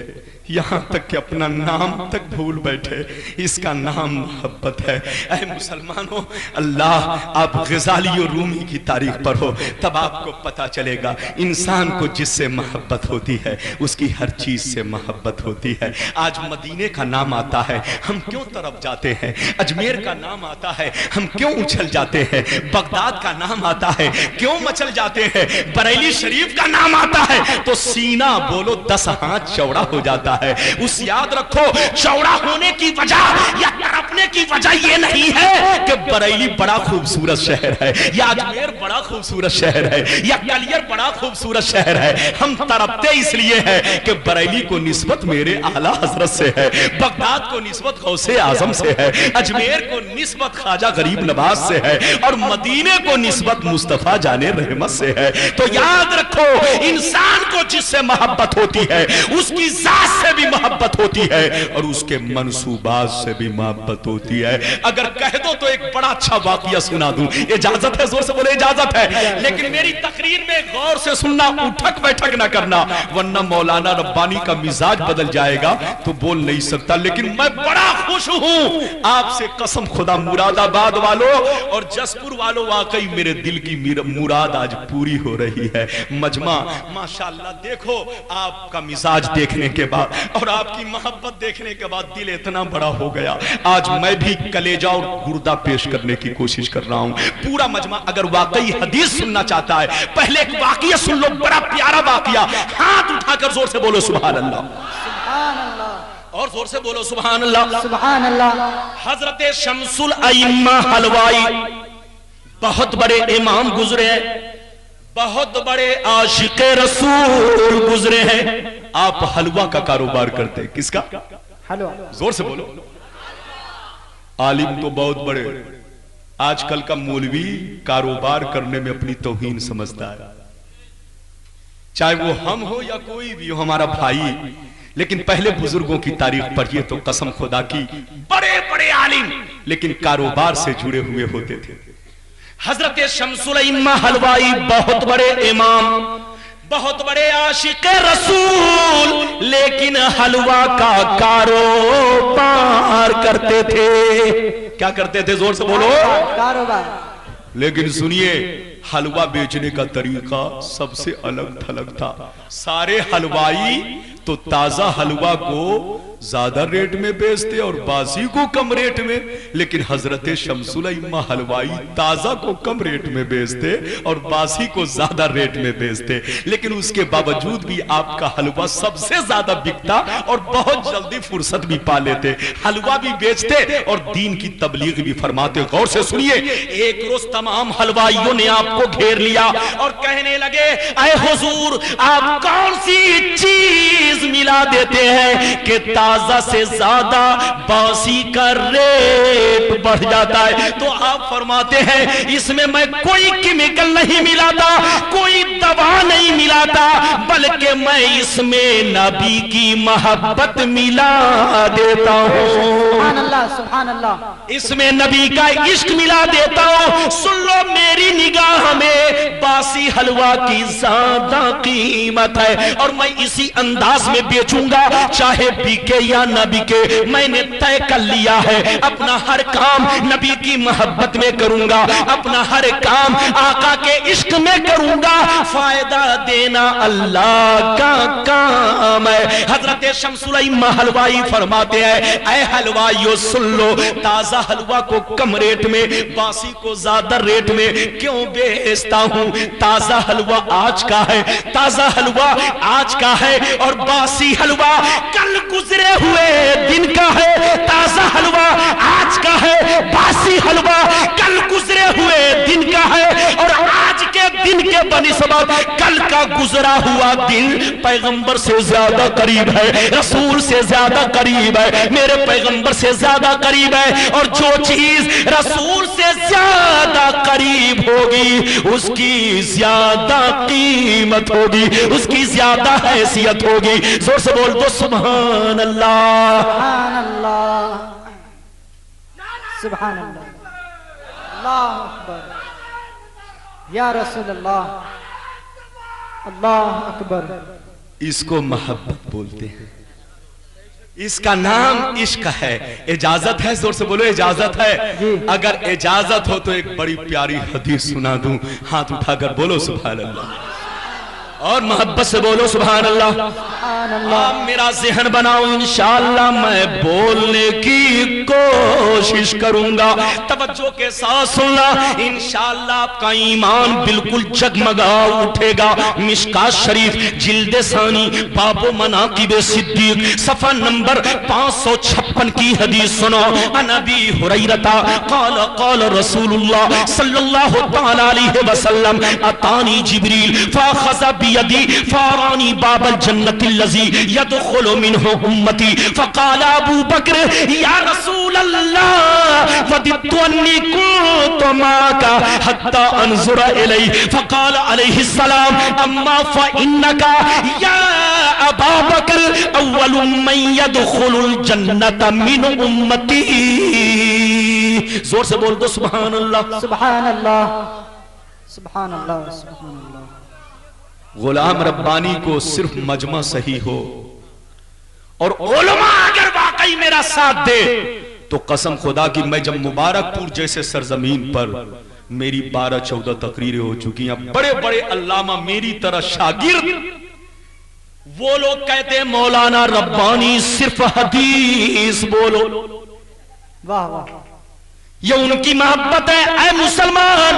S1: یہاں تک کہ اپنا نام تک بھول بیٹھے، اس کا نام محبت ہے۔ اے مسلمانوں، اللہ آپ غزالی و رومی کی تاریخ پڑھو، تب آپ کو پتا چلے گا انسان کو جس سے محبت ہوتی ہے اس کی ہر چیز سے محبت ہوتی ہے۔ آج مدینے کا نام آتا ہے ہم کیوں طرف جاتے ہیں، اجمیر کا نام آتا ہے ہم کیوں اچھل جاتے ہیں، بغداد کا نام آتا ہے کیوں مچل جاتے ہیں، بریلی شریف کا نام آتا ہے تو سینہ بولو 10 ہاتھ چوڑا ہو جاتا ہے۔ اس یاد رکھو، چوڑا ہونے کی وجہ یا تڑپنے کی وجہ یہ نہیں ہے کہ بریلی بڑا خوبصورت شہر ہے یا اجمیر بڑا خوبصورت شہر ہے یا گوالیار بڑا خوبصورت شہر ہے، ہم تڑپتے اس لیے ہیں کہ بریلی کو نسبت میرے اعلیٰ حضرت سے ہے، بغداد کو نسبت غوث اعظم سے ہے، اجمیر کو نسبت خواجہ غریب نواز سے ہے اور مدینے کو نسبت مصطفیٰ جان رحمت سے ہے۔ تو یاد رکھو، انسان کو جس سے محبت ہوتی ہے اس کی ذات سے بھی محبت ہوتی ہے اور اس کے منصوبات سے بھی محبت ہوتی ہے۔ اگر کہہ دو تو ایک بڑا اچھا واقعہ سنا دوں، اجازت ہے؟ زور سے بولے اجازت ہے، لیکن میری تقریر میں غور سے سننا، اٹھک بیٹھک نہ کرنا، ورنہ مولانا ربانی کا مزاج بدل جائے گا تو بول نہیں سکتا۔ لیکن میں بڑا خوش ہوں آپ سے قسم خدا، مراد آباد والوں اور جسپور والوں، واقعی میرے دل کی مراد آج پوری ہو رہی ہے۔ مجمع ماشاءاللہ، دیکھو آپ کا مزاج دیکھنے کے بعد اور آپ کی محبت دیکھنے کے بعد دل اتنا بڑا ہو گیا۔ آج میں بھی کلیجہ اور گردہ پیش کرنے کی کوشش کر رہا ہوں۔ پورا مجمع اگر واقعی حدیث سننا چاہتا ہے، پہلے ایک واقعہ سن لو، بڑا پیارا واقعہ، ہاتھ اٹھا کر زور سے بولو سبحان اللہ،
S2: سبحان اللہ،
S1: اور زور سے بولو سبحان اللہ،
S2: سبحان اللہ۔
S1: حضرت شمس الائمہ حلوائی بہت بڑے امام گزرے ہیں، بہت بڑے عاشق رسول گزرے ہیں۔ آپ حلوہ کا کاروبار کرتے، کس کا؟
S2: حلوہ،
S1: زور سے بولو۔ عالم تو بہت بڑے، آج کل کا مولوی کاروبار کرنے میں اپنی توہین سمجھتا ہے، چاہے وہ ہم ہو یا کوئی بھی ہو، ہمارا بھائی۔ لیکن پہلے بزرگوں کی تاریخ پڑھیے تو قسم خدا کی بڑے بڑے عالم لیکن کاروبار سے جڑے ہوئے ہوتے تھے۔ حضرت شمس الائمہ حلوائی بہت بڑے امام، بہت بڑے عاشق رسول، لیکن حلوہ کا کاروبار کرتے تھے۔ کیا کرتے تھے؟ زور سے بولو۔
S2: کاروبار۔
S1: لیکن سنیے، حلوہ بیچنے کا طریقہ سب سے الگ تھلگ تھا۔ سارے حلوائی تو تازہ حلوہ کو زیادہ ریٹ میں بیچتے اور باسی کو کم ریٹ میں، لیکن حضرت شمس الائمہ حلوائی تازہ کو کم ریٹ میں بیچتے اور باسی کو زیادہ ریٹ میں بیچتے، لیکن اس کے باوجود بھی آپ کا حلوہ سب سے زیادہ بکتا اور بہت جلدی فرصت بھی پا لیتے، حلوہ بھی بیچتے اور دین کی تبلیغ بھی فرماتے۔ غور سے سنیے، ایک روز تمام حلوائیوں نے آپ کو گھیر لیا اور کہنے لگے، اے حضور، آپ کون سی چیز ملا دیتے ہیں کہ تازہ سے زیادہ باسی کا ریٹ بڑھ جاتا ہے؟ تو آپ فرماتے ہیں، اس میں میں کوئی کیمیکل نہیں ملاتا، کوئی دوا نہیں ملاتا، بلکہ میں اس میں نبی کی محبت ملا دیتا ہوں۔
S2: سبحان اللہ، سبحان اللہ۔
S1: اس میں نبی کا عشق ملا دیتا ہوں۔ سن لو، میری نگاہ میں باسی حلوہ کی زیادہ قیمت ہے اور میں اسی انداز میں بیچوں گا، چاہے بکے یا نہ بکے۔ میں نے طے کر لیا ہے، اپنا ہر کام نبی کی محبت میں کروں گا، اپنا ہر کام آقا کے عشق میں کروں گا، فائدہ دینا اللہ کا کام ہے۔ حضرت شمس الائمہ حلوائی فرماتے ہیں، اے حلوائیو سن لو، تازہ حلوہ کو کم ریٹ میں، باسی کو زیادہ ریٹ میں کیوں بیچتا ہوں؟ تازہ حلوہ آج کا ہے، تازہ حلوہ آج کا ہے اور باسی حلوہ کل گزرے ہوئے دن کا ہے۔ تازہ حلوہ آج کا ہے، باسی حلوہ کل گزرے ہوئے دن کا ہے اور آج کے دن کے بنسبت کل کا گزرا ہوا دن پیغمبر سے زیادہ قریب ہے، رسول سے زیادہ قریب ہے، میرے پیغمبر سے زیادہ قریب ہے، اور جو چیز رسول سے زیادہ قریب قریب ہوگی اس کی زیادہ قیمت ہوگی، اس کی زیادہ حیثیت ہوگی. زور سے بول دو سبحان اللہ.
S2: سبحان اللہ، سبحان اللہ، اللہ اکبر یا رسول اللہ، اللہ اکبر.
S1: اس کو محبت بولتے ہیں، اس کا نام عشق ہے. اجازت ہے؟ زور سے بولو اجازت ہے. اگر اجازت ہو تو ایک بڑی پیاری حدیث سنا دوں. ہاتھ اٹھا کر بولو سبحان اللہ، اور محبت سے بولو سبحان اللہ.
S2: سبحان اللہ.
S1: آپ میرا ذہن بناؤ، انشاءاللہ میں بولنے کی کوشش کروں گا. توجہ کے ساتھ سننا، انشاءاللہ آپ کا ایمان بالکل جگمگا اٹھے گا. مشکات شریف جلد ثانی باب مناقب صدیق صفحہ نمبر 556 کی حدیث سنو. عن ابی ہریرہ قال قال رسول اللہ صلی اللہ تعالی علیہ وسلم اتانی جبریل فاخذ بیدی فارانی باب الجنت الذی يدخل منه امتی فقال ابو بکر یا رسول اللہ وددت انی کنت معک حتی انظر الی فقال علیہ السلام اما فإنک یا ابا بکر اول من يدخل الجنت من امتی. زور سے بول دو سبحان اللہ.
S2: سبحان اللہ، سبحان اللہ، سبحان اللہ.
S1: غلام ربانی کو صرف مجمع صحیح ہو اور علماء اگر واقعی میرا ساتھ دے تو قسم خدا کی میں جب مبارک پور جیسے سرزمین پر میری 12-14 تقریریں ہو چکی ہیں، بڑے بڑے علامہ میری طرح شاگرد، وہ لوگ کہتے ہیں مولانا ربانی صرف حدیث بولو.
S2: واہ واہ،
S1: یہ ان کی محبت ہے. اے مسلمان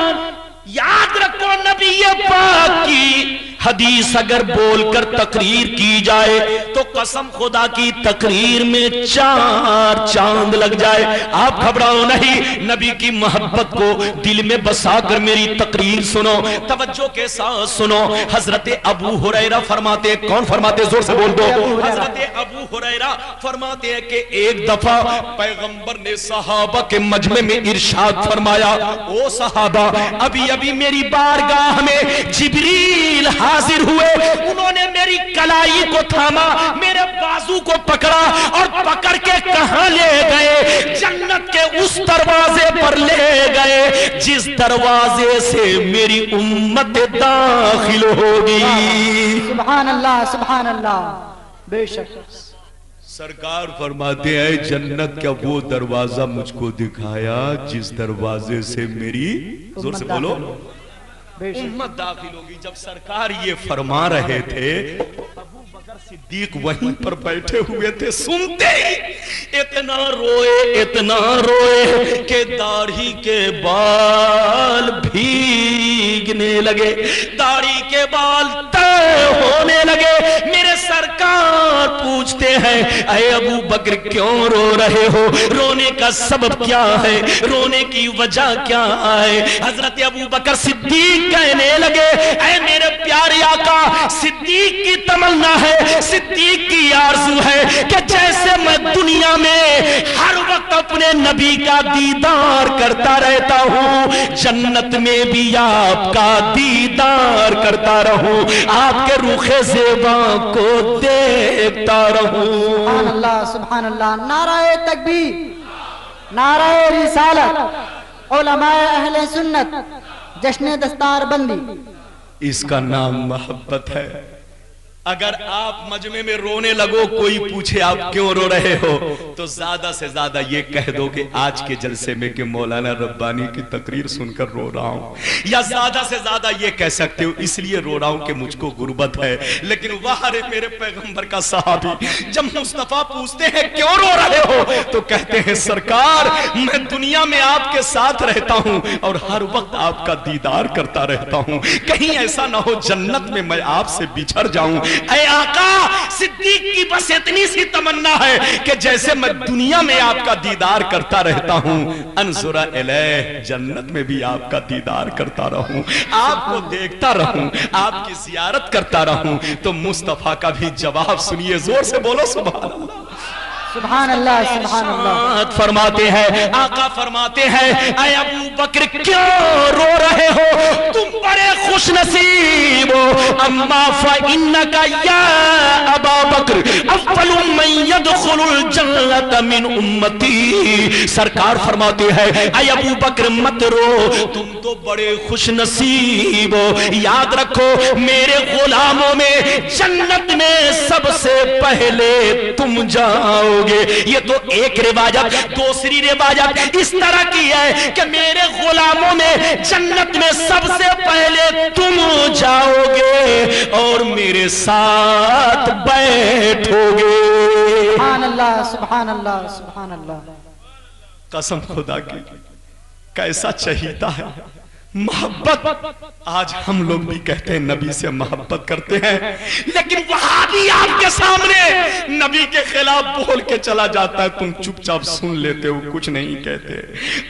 S1: یاد رکھو، نبی پاک کی حدیث اگر بول کر تقریر کی جائے تو قسم خدا کی تقریر میں 4 چاند لگ جائے. آپ گھبراؤ نہیں، نبی کی محبت کو دل میں بسا کر میری تقریر سنو، توجہ کے ساتھ سنو. حضرت ابو ہریرہ فرماتے، کون فرماتے؟ زور سے بول دو. حضرت ابو ہریرہ فرماتے ہیں کہ ایک دفعہ پیغمبر نے صحابہ کے مجمع میں ارشاد فرمایا، او صحابہ، ابھی ابھی میری بارگاہ میں جبریل حاضر ہوئے، انہوں نے میری کلائی کو تھاما، میرے بازو کو پکڑا اور پکڑ کے کہاں لے گئے؟ جنت کے اس دروازے پر لے گئے جس دروازے سے میری امت داخل ہوگی.
S2: سبحان اللہ، سبحان اللہ. بے شک
S1: سرکار فرماتے ہیں جنت کا وہ دروازہ مجھ کو دکھایا جس دروازے سے میری، زور سے بولو، امت داخل ہوگی. جب سرکار یہ فرما رہے تھے ابو بکر صدیق وہیں پر بیٹھے ہوئے تھے. سنتے ہی اتنا روئے کہ داڑھی کے بال بھیگنے لگے، داڑھی کے بال تہ ہونے لگے. میرے سرکار پوچھتے ہیں اے ابو بکر کیوں رو رہے ہو؟ رونے کا سبب کیا ہے؟ رونے کی وجہ کیا ہے؟ حضرت ابو بکر صدیق کہنے لگے اے میرے پیارے آقا، صدیق کی تمنا ہے، صدیق کی آرزو ہے کہ جیسے میں دنیا میں ہر وقت اپنے نبی کا دیدار کرتا رہتا ہوں، جنت میں بھی آپ کا دیدار کرتا رہوں، آپ کے رخ زیبا کو دیکھتا رہوں.
S2: سبحان اللہ، سبحان اللہ. نعرہ تکبیر، نعرہ رسالت، علماء اہل سنت، جشن دستار بندی.
S1: اس کا نام محبت ہے. اگر آپ مجمع میں رونے لگو، کوئی پوچھے آپ کیوں رو رہے ہو، تو زیادہ سے زیادہ یہ کہہ دو کہ آج کے جلسے میں کہ مولانا ربانی کی تقریر سن کر رو رہا ہوں، یا زیادہ سے زیادہ یہ کہہ سکتے ہو اس لیے رو رہا ہوں کہ مجھ کو غربت ہے. لیکن وہاں میرے پیغمبر کا صحابی جب مصطفیٰ پوچھتے ہیں کیوں رو رہے ہو تو کہتے ہیں سرکار میں دنیا میں آپ کے ساتھ رہتا ہوں اور ہر وقت آپ کا دیدار کرتا رہتا ہوں، کہیں ایسا نہ ہو جنت میں میں آپ سے بچھڑ جاؤں. اے آقا، صدیق کی بس اتنی سی تمنا ہے کہ جیسے میں دنیا میں آپ کا دیدار کرتا رہتا ہوں، انظر الیہ، جنت میں بھی آپ کا دیدار کرتا رہوں، آپ کو دیکھتا رہوں، آپ کی زیارت کرتا رہوں. تو مصطفیٰ کا بھی جواب سنیے، زور سے بولو سبحان اللہ.
S2: سبحان اللہ سبحان اللہ
S1: فرماتے ہیں، آقا فرماتے ہیں اے ابو بکر کیوں رو رہے ہو، تم بڑے خوش نصیب ہو، اما فإنک یا ابا بکر اول من يدخل الجنت من امتی، سرکار فرماتے ہیں اے ابو بکر مت رو، تم تو بڑے خوش نصیب ہو، یاد رکھو میرے غلاموں میں جنت میں سب سے پہلے تم جاؤ گے۔ یہ تو ایک روایت، دوسری روایت اس طرح کی ہے کہ میرے غلاموں میں جنت میں سب سے پہلے تم جاؤ گے اور میرے ساتھ بیٹھو گے۔
S2: سبحان اللہ سبحان اللہ سبحان اللہ۔
S1: قسم خدا کی کیسا چہیتا ہے محبت۔ آج ہم لوگ بھی کہتے ہیں نبی سے محبت کرتے ہیں، لیکن وہابی آپ کے سامنے نبی کے خلاف بول کے چلا جاتا ہے، تم چپ چاپ سن لیتے ہو، کچھ نہیں کہتے۔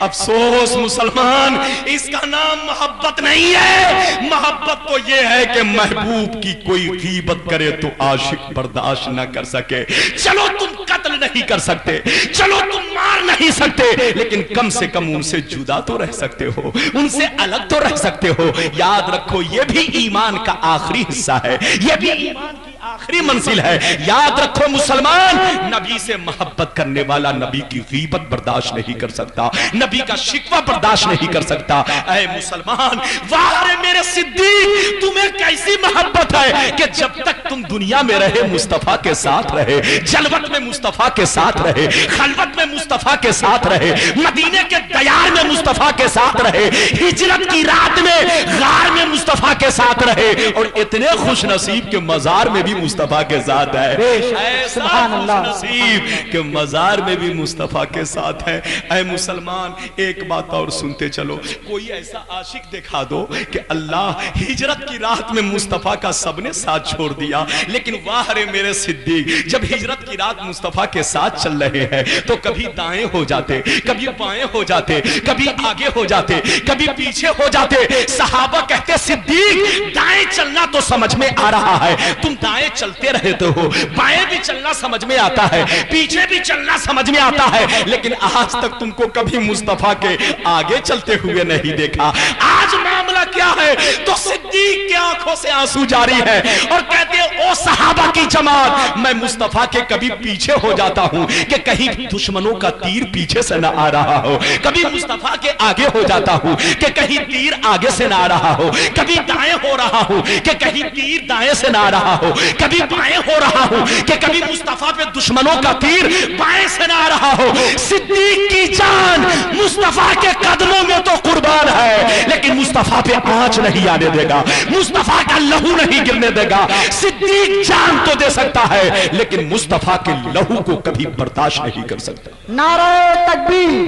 S1: افسوس مسلمان، اس کا نام محبت نہیں ہے۔ محبت تو یہ ہے کہ محبوب کی کوئی غیبت کرے تو عاشق برداشت نہ کر سکے۔ چلو تم قتل نہیں کر سکتے، چلو تم مار نہیں سکتے، لیکن کم سے کم ان سے جدا تو رہ سکتے ہو، ان سے الگ تو رہ سکتے ہو۔ یاد رکھو یہ بھی ایمان کا آخری حصہ ہے، یہ بھی ایمان کی آخری منزل ہے۔ یاد رکھو مسلمان، نبی سے محبت کرنے والا نبی کی غیبت برداشت نہیں کر سکتا، نبی کا شکوہ برداشت نہیں کر سکتا۔ اے مسلمان، واہ رے میرے صدیق، تمہیں کیسی محبت ہے کہ جب تک تم دنیا میں رہے مصطفیٰ کے ساتھ رہے، جلوت میں مصطفیٰ کے ساتھ رہے، خلوت میں مصطفیٰ کے ساتھ رہے، مدینے کے دیار میں مصطفیٰ کے ساتھ رہے، ہجرت کی رات میں غار میں مصطفیٰ کے ساتھ رہے، اور اتنے خوش نصیب کہ مزار میں بھی مصطفیٰ کے ساتھ ہے۔ ایسا خوش نصیب کہ مزار میں بھی مصطفیٰ کے ساتھ ہے۔ اے مسلمان، ایک بات اور سنتے چلو، کوئی ایسا عاشق دکھا دو کہ اللہ ہجرت کی رات میں مصطفیٰ کا سب نے ساتھ چھوڑ دیا، لیکن واہ رے میرے صدیق، جب ہجرت کی رات مصطفیٰ کے ساتھ چل رہے ہیں تو کبھی دائیں ہو جاتے، کبھی بائیں ہو جاتے، کبھی آگے ہو جاتے، کبھی پیچھے ہو جاتے۔ صحابہ کہتے صدیق دائیں چلنا تو سمجھ میں آ رہا ہے، تم دائیں چلتے رہتے ہو، بائیں بھی چلنا سمجھ میں آتا ہے، پیچھے بھی چلنا سمجھ میں آتا ہے، لیکن آج تک تم کو کبھی مصطفیٰ کے آگے چلتے ہوئے نہیں دیکھا۔ آج معاملہ کیا ہے؟ تو صدیق کے آنکھوں سے آنسو جاری ہے اور کہتے ہیں او صحابہ کی جماعت، میں مصطفیٰ کے کبھی پیچھے ہو جاتا ہوں کہ کہیں دشمنوں کا تیر پیچھے سے نہ آ رہا ہو، کبھی مصطفیٰ کے آگے ہو جاتا ہوں کہ کہیں تیر آگے سے نہ آ رہا ہو، کبھی دائیں ہو رہا ہوں کہ کہیں تیر دائیں سے نہ آ رہا ہو، کبھی بائیں ہو رہا ہوں کہ کبھی مصطفیٰ پہ دشمنوں کا تیر بائیں سے نہ آ رہا ہو۔ صدیق کی جان مصطفیٰ کے قدموں میں تو قربان ہے، لیکن مصطفیٰ پہ آنچ نہیں آنے دے گا، مصطفیٰ کا لہو نہیں گرنے دے گا۔ صدیق جان تو دے سکتا ہے لیکن مصطفیٰ کے لہو کو کبھی برداشت نہیں کر سکتا۔
S2: نعرہ تکبیر،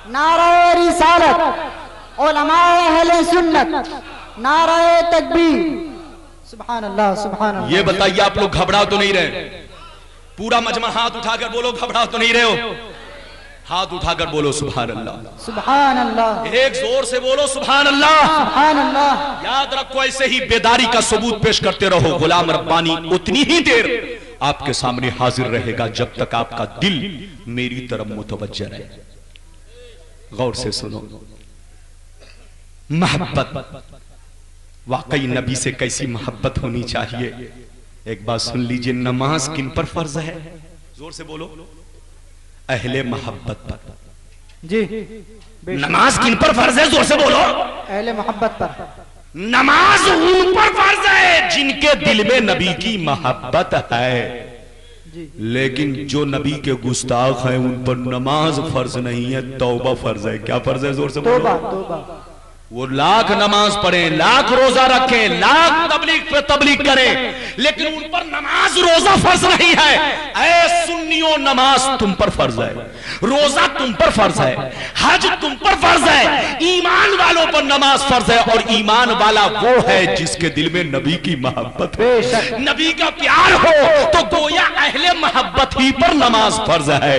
S2: نعرہ رسالت، علماء اہل سنت، نعرہ تکبیر، سبحان اللہ سبحان اللہ۔
S1: یہ بتائیے آپ لوگ گھبرا تو نہیں رہے؟ پورا مجمع ہاتھ اٹھا کر بولو گھبرا تو نہیں رہے ہو؟ ہاتھ اٹھا کر بولو سبحان اللہ،
S2: سبحان اللہ،
S1: ایک زور سے بولو سبحان اللہ،
S2: سبحان اللہ۔
S1: یاد رکھو ایسے ہی بیداری کا ثبوت پیش کرتے رہو، غلام ربانی اتنی ہی دیر آپ کے سامنے حاضر رہے گا جب تک آپ کا دل میری طرف متوجہ رہے۔ غور سے سنو، محبت واقعی نبی سے کیسی محبت ہونی چاہیے؟ ایک بات سن لیجئے، نماز کن پر فرض ہے؟ زور سے بولو، اہل محبت پر۔
S2: جی،
S1: نماز کن پر فرض ہے؟ زور سے بولو،
S2: اہل محبت پر۔
S1: نماز ان پر فرض ہے جن کے دل میں نبی کی محبت ہے، لیکن جو نبی کے گستاخ ہیں ان پر نماز فرض نہیں ہے، توبہ فرض ہے۔ کیا فرض ہے؟ زور سے بولو۔
S2: توبہ، توبہ۔
S1: وہ لاکھ نماز پڑھیں، لاکھ روزہ رکھیں، لاکھ تبلیغ پہ تبلیغ کریں، لیکن ان پر نماز روزہ فرض نہیں ہے۔ اے سنیوں، نماز تم پر فرض ہے، روزہ تم پر فرض ہے، حج تم پر فرض ہے، ایمان والوں پر نماز فرض ہے، اور ایمان والا وہ ہے جس کے دل میں نبی کی محبت ہو، نبی کا پیار ہو، تو گویا اہل محبت ہی پر نماز فرض ہے۔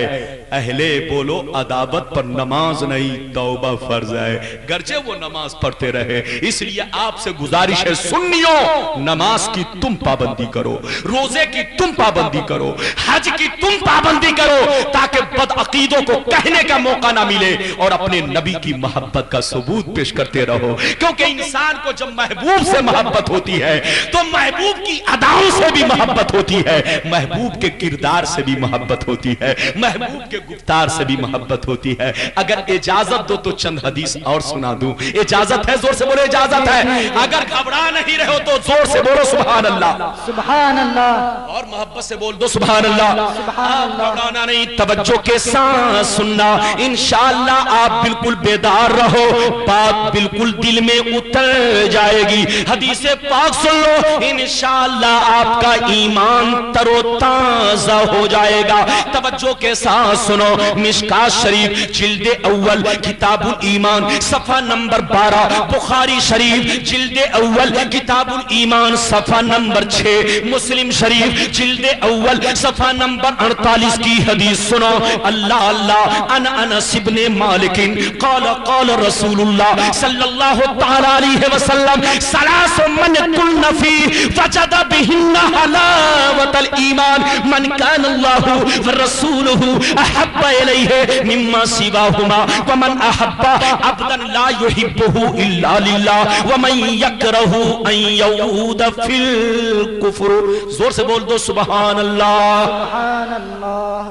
S1: اہلِ بولو عداوت پر نماز نہیں توبہ فرض ہے، گرچہ وہ نماز پڑھتے رہے۔ اس لیے آپ سے گزارش ہے سنیوں، نماز کی تم پابندی کرو، روزے کی تم پابندی کرو، حج کی تم پابندی کرو، تاکہ بدعقیدوں کو کہنے کا موقع نہ ملے، اور اپنے نبی کی محبت کا ثبوت پیش کرتے رہو۔ کیونکہ انسان کو جب محبوب سے محبت ہوتی ہے تو محبوب کی اداؤں سے بھی محبت ہوتی ہے، محبوب کے کردار سے بھی محبت ہوتی ہے، محبوب کے گفتار سے بھی محبت ہوتی ہے۔ اگر اجازت دو تو چند حدیث اور سنا دوں۔ اجازت ہے؟ زور سے بولو اجازت ہے۔ اگر گھبرا نہیں رہے ہو تو زور سے بولو سبحان اللہ،
S2: سبحان اللہ،
S1: اور محبت سے بول دو سبحان اللہ۔ آپ گھبرانا نہیں، توجہ کے ساتھ سننا، انشاءاللہ آپ بالکل بیدار رہو، بات بالکل دل میں اتر جائے گی۔ حدیث پاک سن لو، انشاءاللہ آپ کا ایمان تر و تازہ ہو جائے گا۔ توجہ کے ساتھ سنو، مشکات شریف جلد اول کتاب الایمان صفحہ نمبر 12، بخاری شریف جلد اول کتاب الایمان صفحہ نمبر 6، مسلم شریف جلد اول صفحہ نمبر 48 کی حدیث سنو۔ اللہ اللہ ان انس بن مالک قال قال رسول اللہ صلی اللہ تعالی علیہ وسلم ثلاث من کن فی وجد بہن حلاوت الایمان من کان اللہ ورسولہ احب الیہ مما سواہما ومن احب عبدا لا يحبه الا للہ ومن یکرہ ان یعود فی الکفر۔ زور سے بول دو سبحان اللہ۔
S2: سبحان اللہ۔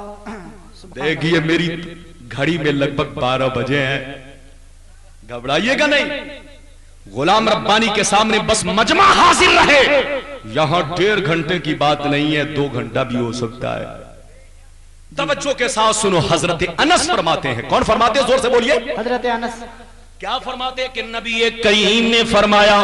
S1: دیکھئے میری گھڑی میں لگ بھگ 12 بجے ہیں، گھبرائیے گا نہیں، غلام ربانی کے سامنے بس مجمع حاضر رہے، یہاں 1.5 گھنٹے کی بات نہیں ہے، 2 گھنٹہ بھی ہو سکتا ہے۔ توجہ کے ساتھ سنو، حضرت انس فرماتے ہیں، کون فرماتے ہیں؟ زور سے بولیے۔
S2: حضرت انس
S1: کیا فرماتے ہیں کہ نبی کریم نے فرمایا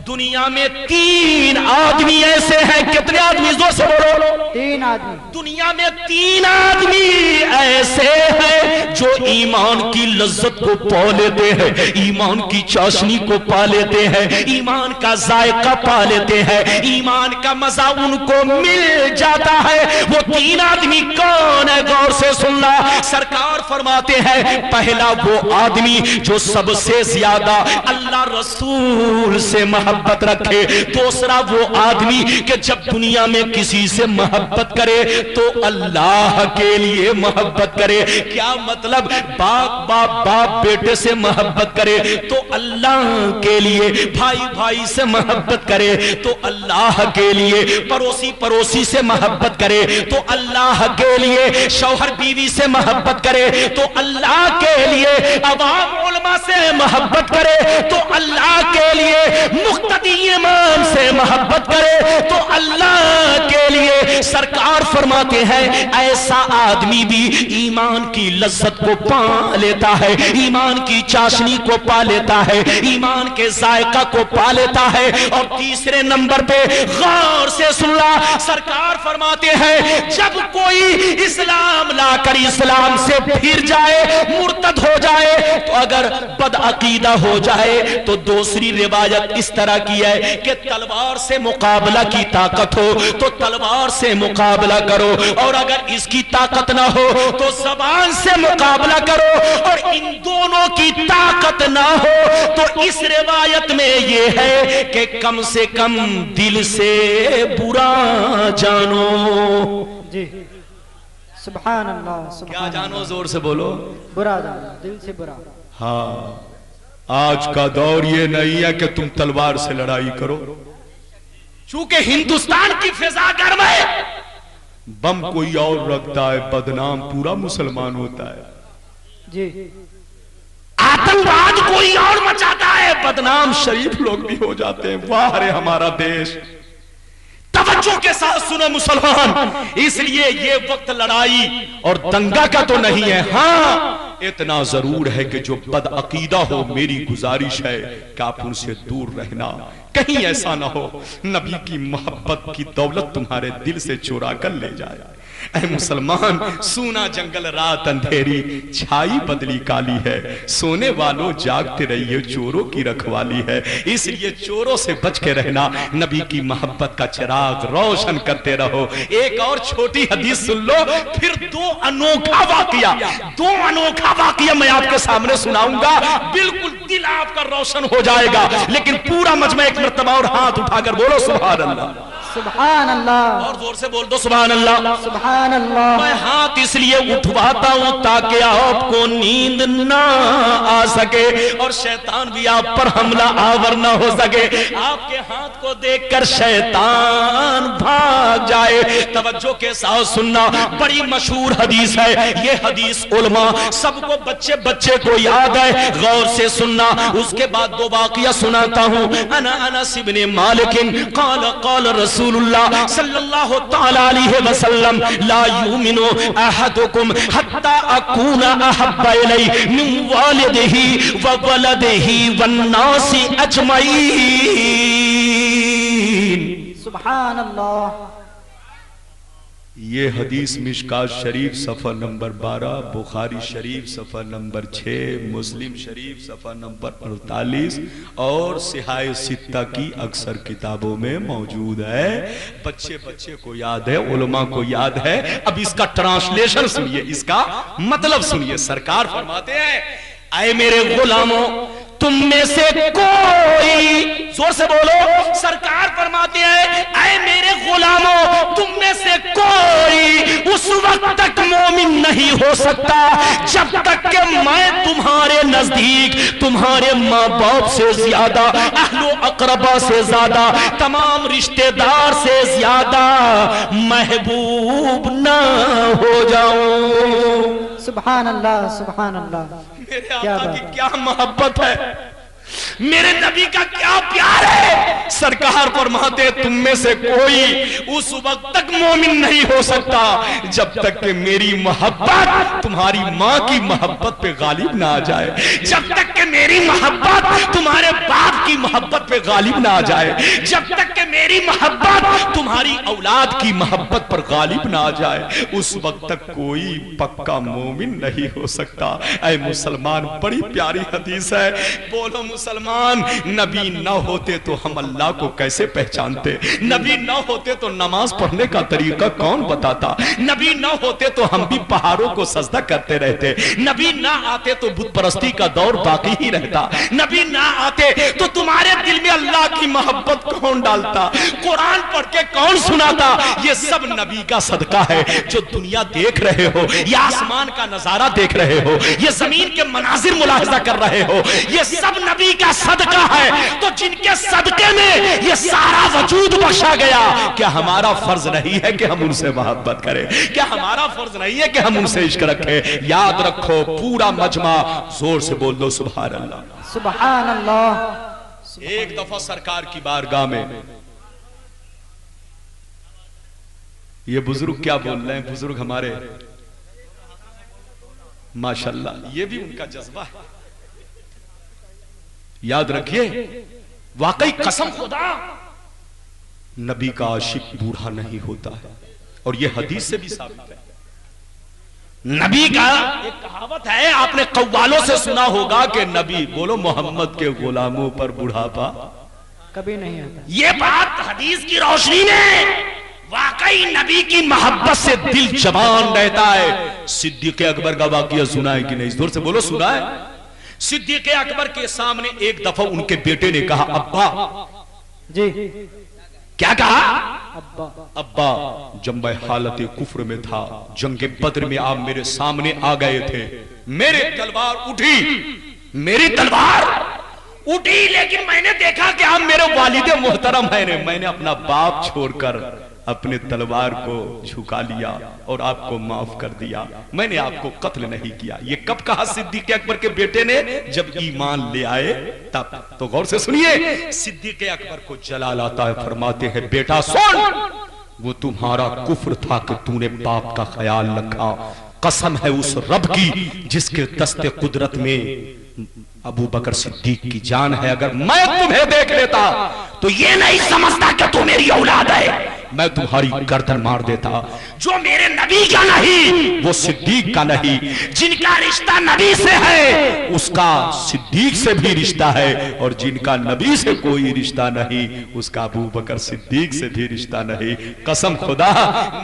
S1: دنیا میں 3 آدمی ایسے ہیں۔ کتنے آدمی؟ زور سے بولو۔
S2: 3 آدمی
S1: دنیا میں 3 آدمی ایسے ہیں جو ایمان کی لذت کو پا لیتے ہیں، ایمان کی چاشنی کو پا لیتے ہیں، ایمان کا ذائقہ پا لیتے ہیں، ایمان کا مزہ ان کو مل جاتا ہے۔ وہ 3 آدمی کون ہے؟ غور سے سننا۔ سرکار فرماتے ہیں پہلا وہ آدمی جو سب سے زیادہ اللہ رسول سے محبت رکھے، دوسرا وہ آدمی کہ جب دنیا میں کسی سے محبت کرے تو اللہ کے لیے محبت کرے۔ کیا مطلب؟ باپ بیٹے سے محبت کرے تو اللہ کے لیے، بھائی سے محبت کرے تو اللہ کے لیے، پڑوسی سے محبت کرے تو اللہ کے لیے، شوہر بیوی سے محبت کرے تو اللہ کے لیے، عوام علماء سے محبت کرے تو اللہ کے لیے، مقتدی امام سے محبت کرے تو اللہ کے لیے۔ سرکار فرماتے ہیں ایسا آدمی بھی ایمان کی لذت کو پا لیتا ہے، ایمان کی چاشنی کو پا لیتا ہے، ایمان کے ذائقہ کو پا لیتا ہے۔ اور تیسرے نمبر پہ غور سے سننا، سرکار فرماتے ہیں جب کوئی اسلام لا کر اسلام سے پھر جائے، مرتد ہو جائے، تو اگر بدعقیدہ ہو جائے تو دوسری روایت اس طرح کی ہے کہ تلوار سے مقابلہ کی طاقت ہو تو تلوار سے مقابلہ کرو، اور اگر اس کی طاقت نہ ہو تو زبان سے مقابلہ کرو، اور ان دونوں کی طاقت نہ ہو تو اس روایت میں یہ ہے کہ کم سے کم دل سے برا جانو۔
S2: جی سبحان اللہ۔
S1: کیا جانو؟ زور سے بولو۔
S2: برا جانو، دل سے برا۔
S1: ہاں، آج کا دور یہ نہیں ہے کہ تم تلوار سے لڑائی کرو، چونکہ ہندوستان کی فضا گرم ہے، بم کوئی اور رکھتا ہے، بدنام پورا مسلمان ہوتا ہے۔
S2: جی
S1: آتنکواد کوئی اور مچاتا ہے، بدنام شریف لوگ بھی ہو جاتے ہیں۔ واہ رے ہمارا دیش۔ توجہ کے ساتھ سنو مسلمان، اس لیے یہ وقت لڑائی اور دنگا کا تو نہیں ہے۔ ہاں اتنا ضرور ہے کہ جو بدعقیدہ ہو، میری گزارش ہے کہ آپ ان سے دور رہنا، کہیں ایسا نہ ہو نبی کی محبت کی دولت تمہارے دل سے چورا کر لے جائے۔ اے مسلمان، سونا جنگل رات اندھیری، چھائی بدلی کالی ہے، سونے والوں جاگتے رہیے، چوروں کی رکھوالی ہے۔ اس لیے چوروں سے بچ کے رہنا، نبی کی محبت کا چراغ روشن کرتے رہو۔ ایک اور چھوٹی حدیث سن لو، پھر دو انوکھا واقعہ میں آپ کے سامنے سناؤں گا، بالکل دل آپ کا روشن ہو جائے گا۔ لیکن پورا مجمع ایک مرتبہ اور ہاتھ اٹھا کر بولو سبحان اللہ،
S2: سبحان اللہ،
S1: اور زور سے بول دو سبحان اللہ،
S2: سبحان اللہ۔
S1: میں ہاتھ اس لیے اٹھواتا ہوں تاکہ آپ کو نیند نہ آ سکے اور شیطان بھی آپ پر حملہ آور نہ ہو سکے۔ آپ کے ہاتھ کو دیکھ کر شیطان بھاگ جائے۔ توجہ کے ساتھ سننا، بڑی مشہور حدیث ہے یہ حدیث، علماء سب کو، بچے کو یاد ہے، غور سے سننا۔ اس کے بعد دو واقعہ سناتا ہوں۔ انس بن مالک قال قال رسول اللہ صلی اللہ تعالی علیہ وسلم لا یؤمن احدکم حتی اکون احب الی من والدہ وولدہ والناس اجمعین۔
S2: سبحان اللہ۔
S1: یہ حدیث مشکات شریف صفحہ نمبر 12، بخاری شریف صفحہ نمبر 6، مسلم شریف صفحہ نمبر 48 اور صحاح ستہ کی اکثر کتابوں میں موجود ہے۔ بچے کو یاد ہے، علماء کو یاد ہے۔ اب اس کا ٹرانسلیشن سنیے، اس کا مطلب سنیے۔ سرکار فرماتے ہیں اے میرے غلاموں، تم میں سے کوئی، زور سے بولو، سرکار فرماتے ہیں اے میرے غلاموں، تم میں سے کوئی اس وقت تک مومن نہیں ہو سکتا جب تک کہ میں تمہارے نزدیک تمہارے ماں باپ سے زیادہ، اہل و اقربا سے زیادہ، تمام رشتہ دار سے زیادہ محبوب نہ ہو جاؤں۔
S2: سبحان اللہ، سبحان اللہ۔
S1: میرے آقا کی کیا محبت ہے، میرے نبی کا کیا پیار ہے۔ سرکار فرماتے تم میں سے کوئی اس وقت تک مومن نہیں ہو سکتا جب تک کہ میری محبت تمہاری ماں کی محبت پہ غالب نہ آ جائے، جب تک کہ میری محبت تمہارے باپ کی محبت پہ غالب نہ آ جائے، جب تک کہ میری محبت تمہاری اولاد کی محبت پر غالب نہ آ جائے، اس وقت تک کوئی پکا مومن نہیں ہو سکتا۔ اے مسلمان، بڑی پیاری حدیث ہے۔ بولو مسلمان، نبی نہ ہوتے تو ہم اللہ کو کیسے پہچانتے؟ نبی نہ ہوتے تو نماز پڑھنے کا طریقہ کون بتاتا؟ نبی نہ ہوتے تو ہم بھی پہاڑوں کو سجدہ کرتے رہتے۔ نبی نہ آتے تو بت پرستی کا دور باقی ہی رہتا۔ نبی نہ آتے تو تمہارے دل میں اللہ کی محبت کون ڈالتا؟ قرآن پڑھ کے کون سناتا؟ یہ سب نبی کا صدقہ ہے۔ جو دنیا دیکھ رہے ہو، یا آسمان کا نظارہ دیکھ رہے ہو، یہ زمین کے مناظر ملاحظہ کر رہے ہو، یہ سب نبی کا صدقہ ہے۔ تو جن کے صدقے میں یہ سارا وجود بخشا گیا، کیا ہمارا فرض نہیں ہے کہ ہم ان سے محبت کریں؟ کیا ہمارا فرض نہیں ہے کہ ہم ان سے عشق رکھیں؟ یاد رکھو، پورا مجمع زور سے بول دو سبحان اللہ،
S2: سبحان اللہ۔
S1: ایک دفعہ سرکار کی بارگاہ میں یہ بزرگ کیا بول رہے ہیں، بزرگ ہمارے ماشاءاللہ، یہ بھی ان کا جذبہ ہے۔ یاد رکھیے، واقعی قسم خدا، نبی کا عاشق بوڑھا نہیں ہوتا ہے، اور یہ حدیث سے بھی ثابت ہے۔ نبی کا ایک کہاوت ہے، آپ نے قوالوں سے سنا ہوگا کہ نبی، بولو محمد کے غلاموں پر بڑھاپا
S2: کبھی نہیں آتا۔
S1: یہ بات حدیث کی روشنی میں واقعی نبی کی محبت سے دل جوان رہتا ہے۔ صدیق اکبر کا واقعہ سنا ہے کہ نہیں؟ زور سے بولو سنا ہے۔ صدیق اکبر کے سامنے ایک دفعہ ان کے بیٹے نے کہا ابا،
S2: جی
S1: کیا کہا؟
S2: ابا،
S1: ابا جب میں حالت کفر میں تھا، جنگ بدر میں آپ میرے سامنے آ گئے تھے، میری تلوار اٹھی، میری تلوار اٹھی، لیکن میں نے دیکھا کہ آپ میرے والد محترم ہیں، میں نے اپنا باپ چھوڑ کر اپنے تلوار کو جھکا لیا اور آپ کو معاف کر دیا، میں نے آپ کو قتل نہیں کیا۔ یہ کب کہا صدیق اکبر کے بیٹے نے؟ جب ایمان لے آئے تب۔ تو غور سے سنیے، صدیق اکبر کو جلال آتا ہے، فرماتے ہیں بیٹا سن، وہ تمہارا کفر تھا کہ تو نے باپ کا خیال رکھا، قسم ہے اس رب کی جس کے دست قدرت میں ابو بکر صدیق کی جان ہے، اگر میں تمہیں دیکھ لیتا تو یہ نہیں سمجھتا کہ تو میری اولاد ہے، میں تمہاری گردن مار دیتا. جو میرے نبی کا نہیں وہ صدیق کا نہیں. جن کا رشتہ نبی سے ہے اس کا صدیق سے بھی رشتہ ہے, اور جن کا نبی سے کوئی رشتہ نہیں اس کا ابو بکر صدیق سے بھی رشتہ نہیں. قسم خدا,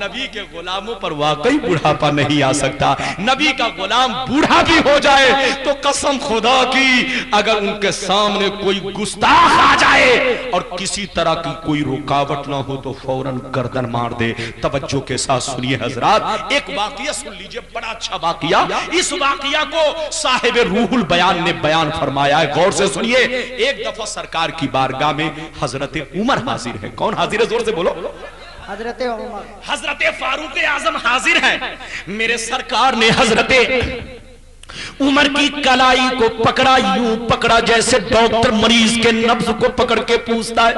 S1: نبی کے غلاموں پر واقعی بڑھاپا نہیں آ سکتا. نبی کا غلام بوڑھا بھی ہو جائے تو قسم خدا کی اگر ان کے سامنے کوئی گستاخ آ جائے اور کسی طرح کی کوئی رکاوٹ نہ ہو تو فوراً گردن مار دے. توجہ کے ساتھ سنیے حضرات, ایک واقعہ سن لیجئے, بڑا اچھا واقعہ. اس واقعہ کو صاحب روح البیان نے بیان فرمایا ہے, غور سے سنیے. ایک دفعہ سرکار کی بارگاہ میں حضرت عمر حاضر ہے. کون حاضر ہے؟ زور سے بولو.
S2: حضرت عمر.
S1: حضرت فاروق اعظم حاضر ہے. میرے سرکار نے حضرت عمر کی کلائی کو پکڑا, یوں پکڑا جیسے ڈاکٹر مریض کے نبض کو پکڑ کے پوچھتا ہے.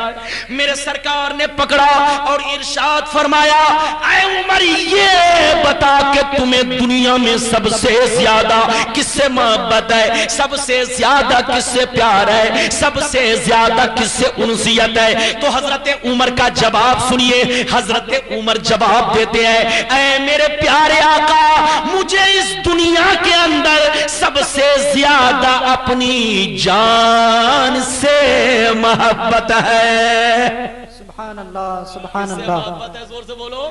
S1: میرے سرکار نے پکڑا اور ارشاد فرمایا, اے عمر یہ بتا کہ تمہیں دنیا میں سب سے زیادہ کس سے محبت ہے, سب سے زیادہ کس سے پیار ہے, سب سے زیادہ کس سے انسیت ہے. تو حضرت عمر کا جواب سنیے. حضرت عمر جواب دیتے ہیں, اے میرے پیارے آقا, مجھے اس دنیا کے اندر سب سے زیادہ اپنی جان سے محبت ہے.
S2: سبحان اللہ, سبحان اللہ.
S1: زور سے بولو.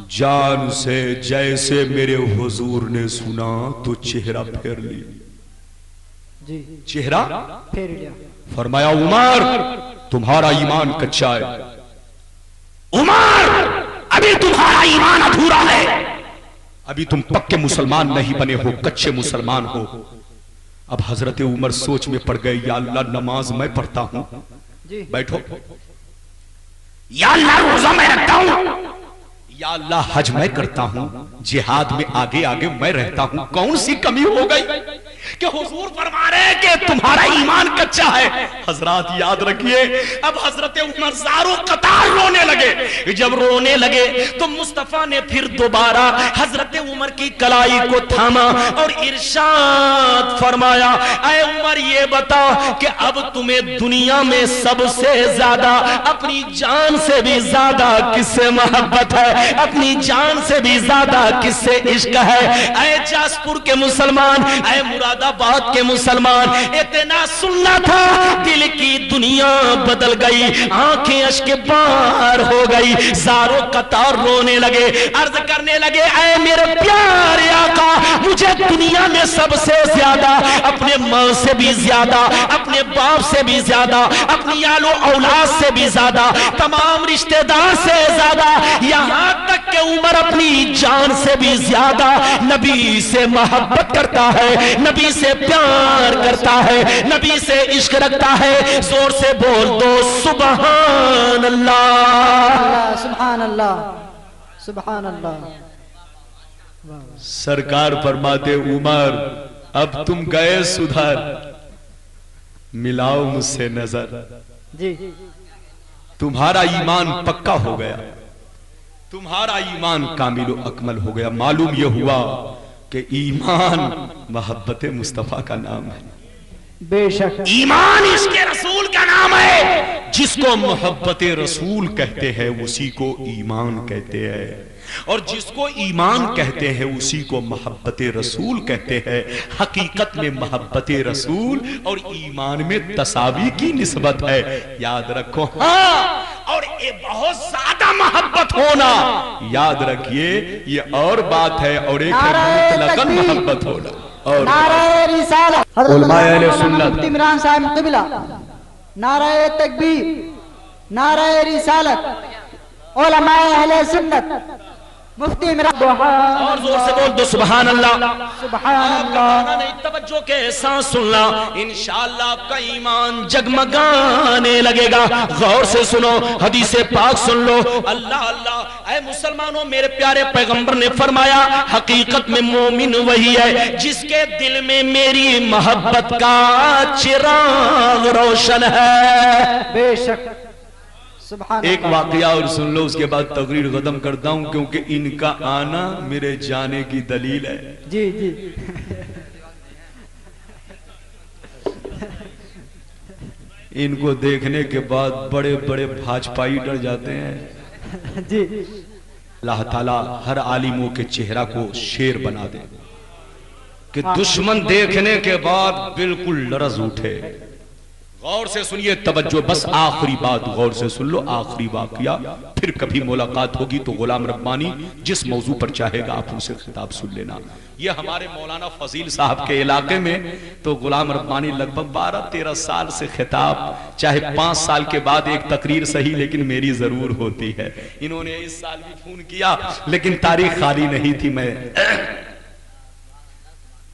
S1: جان سے. جیسے میرے حضور نے سنا تو چہرہ پھیر لی.
S2: جی,
S1: چہرہ
S2: پھیر لیا.
S1: فرمایا, عمر تمہارا ایمان کچا ہے. عمر ابھی تمہارا ایمان ادھورا ہے, ابھی تم پکے مسلمان نہیں بنے ہو, کچے مسلمان ہو. اب حضرت عمر سوچ میں پڑ گئے, یا اللہ نماز میں پڑھتا ہوں, بیٹھو. یا اللہ روزہ میں رکھتا ہوں, یا اللہ حج میں کرتا ہوں, جہاد میں آگے آگے میں رہتا ہوں, کون سی کمی ہو گئی کہ حضور فرما رہے ہیں کہ تمہارا ایمان کچا ہے. حضرات یاد رکھیے, اب حضرت عمر زاروں قطار رونے لگے. جب رونے لگے تو مصطفیٰ نے پھر دوبارہ حضرت عمر کی کلائی کو تھاما اور ارشاد فرمایا, اے عمر یہ بتا کہ اب تمہیں دنیا میں سب سے زیادہ اپنی جان سے بھی زیادہ کس سے محبت ہے, اپنی جان سے بھی زیادہ کس سے عشق ہے. اے جاسپور کے مسلمان, اے مراد آباد کے مسلمان, اتنا سننا تھا, دل کی دنیا بدل گئی, آنکھیں اشک بار ہو گئی, زاروں قطار رونے لگے, عرض کرنے لگے, اے میرے پیارے آقا, مجھے دنیا میں سب سے زیادہ اپنے ماں سے بھی زیادہ, اپنے باپ سے بھی زیادہ, اپنی آل و اولاد سے بھی زیادہ, تمام رشتہ دار سے زیادہ, یہاں تک کہ عمر اپنی جان سے بھی زیادہ نبی سے محبت کرتا ہے, نبی سے پیار کرتا ہے, نبی سے عشق رکھتا ہے. زور سے بول دو سبحان اللہ,
S2: سبحان اللہ, سبحان اللہ.
S1: سرکار فرماتے, عمر اب تم گئے سدھر, ملاؤ مجھ سے نظر.
S2: جی,
S1: تمہارا ایمان پکا ہو گیا, تمہارا ایمان کامل و اکمل ہو گیا. معلوم یہ ہوا کہ ایمان محبت مصطفیٰ کا نام ہے.
S2: بے شک
S1: ایمان اس کے رسول کا نام ہے. جس کو محبت رسول کہتے ہیں اسی کو ایمان کہتے ہیں, اور جس کو ایمان کہتے ہیں اسی کو محبت رسول کہتے ہیں. حقیقت میں محبت رسول اور ایمان میں تساوی کی نسبت ہے, یاد رکھو. ہاں, اور یہ بہت زیادہ محبت ہونا, یاد رکھیے, یہ اور بات ہے, اور ایک ہے مطلقاً محبت ہونا. اور
S2: نعرہ رسالت,
S1: علماء اہل سنت,
S2: مفتی عمران صاحب قبلہ, نعرہ تکبیر, نعرہ رسالت, علماء اہل سنت, مفتی عمران.
S1: اور زور سے بول دو سبحان اللہ,
S2: سبحان اللہ.
S1: نہیں, توجہ کے ساتھ سننا, انشاءاللہ آپ کا ایمان جگمگانے لگے گا. غور سے سنو, حدیث پاک سن لو. اللہ اللہ, اے مسلمانوں, میرے پیارے پیغمبر نے فرمایا, حقیقت میں مومن وہی ہے جس کے دل میں میری محبت کا چراغ روشن ہے.
S2: بے شک.
S1: ایک واقعہ اور سن لو, اس کے بعد تقریر ختم کرتا ہوں, کیونکہ ان کا آنا میرے جانے کی دلیل ہے.
S2: جی جی.
S1: ان کو دیکھنے کے بعد بڑے بڑے بھاجپائی ڈر جاتے ہیں
S2: جی
S1: اللہ تعالیٰ ہر عالموں کے چہرہ کو شیر بنا دے کہ دشمن دیکھنے کے بعد بالکل لرز اٹھے. غور سے سنیے توجہ, بس آخری بات غور سے سن لو, آخری واقعہ, پھر کبھی ملاقات ہوگی تو غلام ربانی جس موضوع پر چاہے گا آپ ان سے خطاب سن لینا. یہ ہمارے مولانا فضیل صاحب کے علاقے میں تو غلام ربانی لگ بھگ 12-13 سال سے خطاب, چاہے 5 سال کے بعد ایک تقریر صحیح لیکن میری ضرور ہوتی ہے. انہوں نے اس سال بھی فون کیا لیکن تاریخ خالی نہیں تھی. میں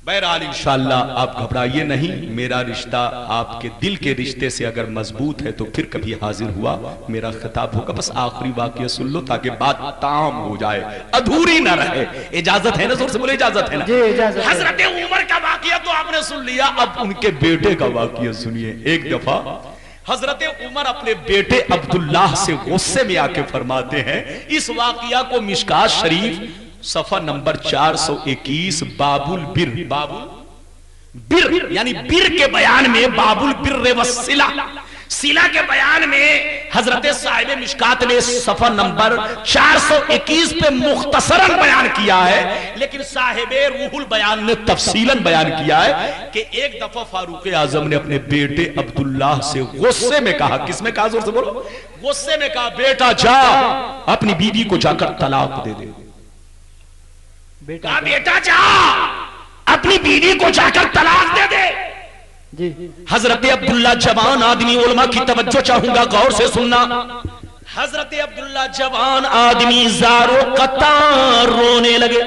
S1: بہرحال انشاءاللہ آپ گھبرائیے نہیں, میرا رشتہ آپ کے دل کے رشتے سے اگر مضبوط ہے تو پھر کبھی حاضر ہوا میرا خطاب ہوگا. بس آخری واقعہ سن لو تاکہ بات تام ہو جائے, ادھوری نہ رہے. اجازت ہے نا, زور سے بولے اجازت ہے نا. حضرت عمر کا واقعہ تو آپ نے سن لیا, اب ان کے بیٹے کا واقعہ سنیے. ایک دفعہ حضرت عمر اپنے بیٹے عبداللہ سے غصے میں آ کے فرماتے ہیں, اس واقعہ کو مشکات شریف صفحہ نمبر 421 باب البر, بر یعنی بر کے بیان میں باب البر والصلہ, صلہ کے بیان میں حضرت صاحب مشکات نے صفحہ نمبر 421 پہ مختصراً بیان کیا ہے, لیکن صاحب روح البیان نے تفصیلاً بیان کیا ہے کہ ایک دفعہ فاروق اعظم نے اپنے بیٹے عبداللہ سے غصے میں کہا, کس میں کہا, زور سے بولو, غصے میں کہا بیٹا جا اپنی بیوی کو جا کر طلاق دے دے. بیٹا جا اپنی بیوی کو جا کر طلاق دے دے. حضرت عبداللہ جوان آدمی, علماء کی توجہ چاہوں گا غور سے سننا. حضرت عبداللہ جوان آدمی زارو قطار رونے لگے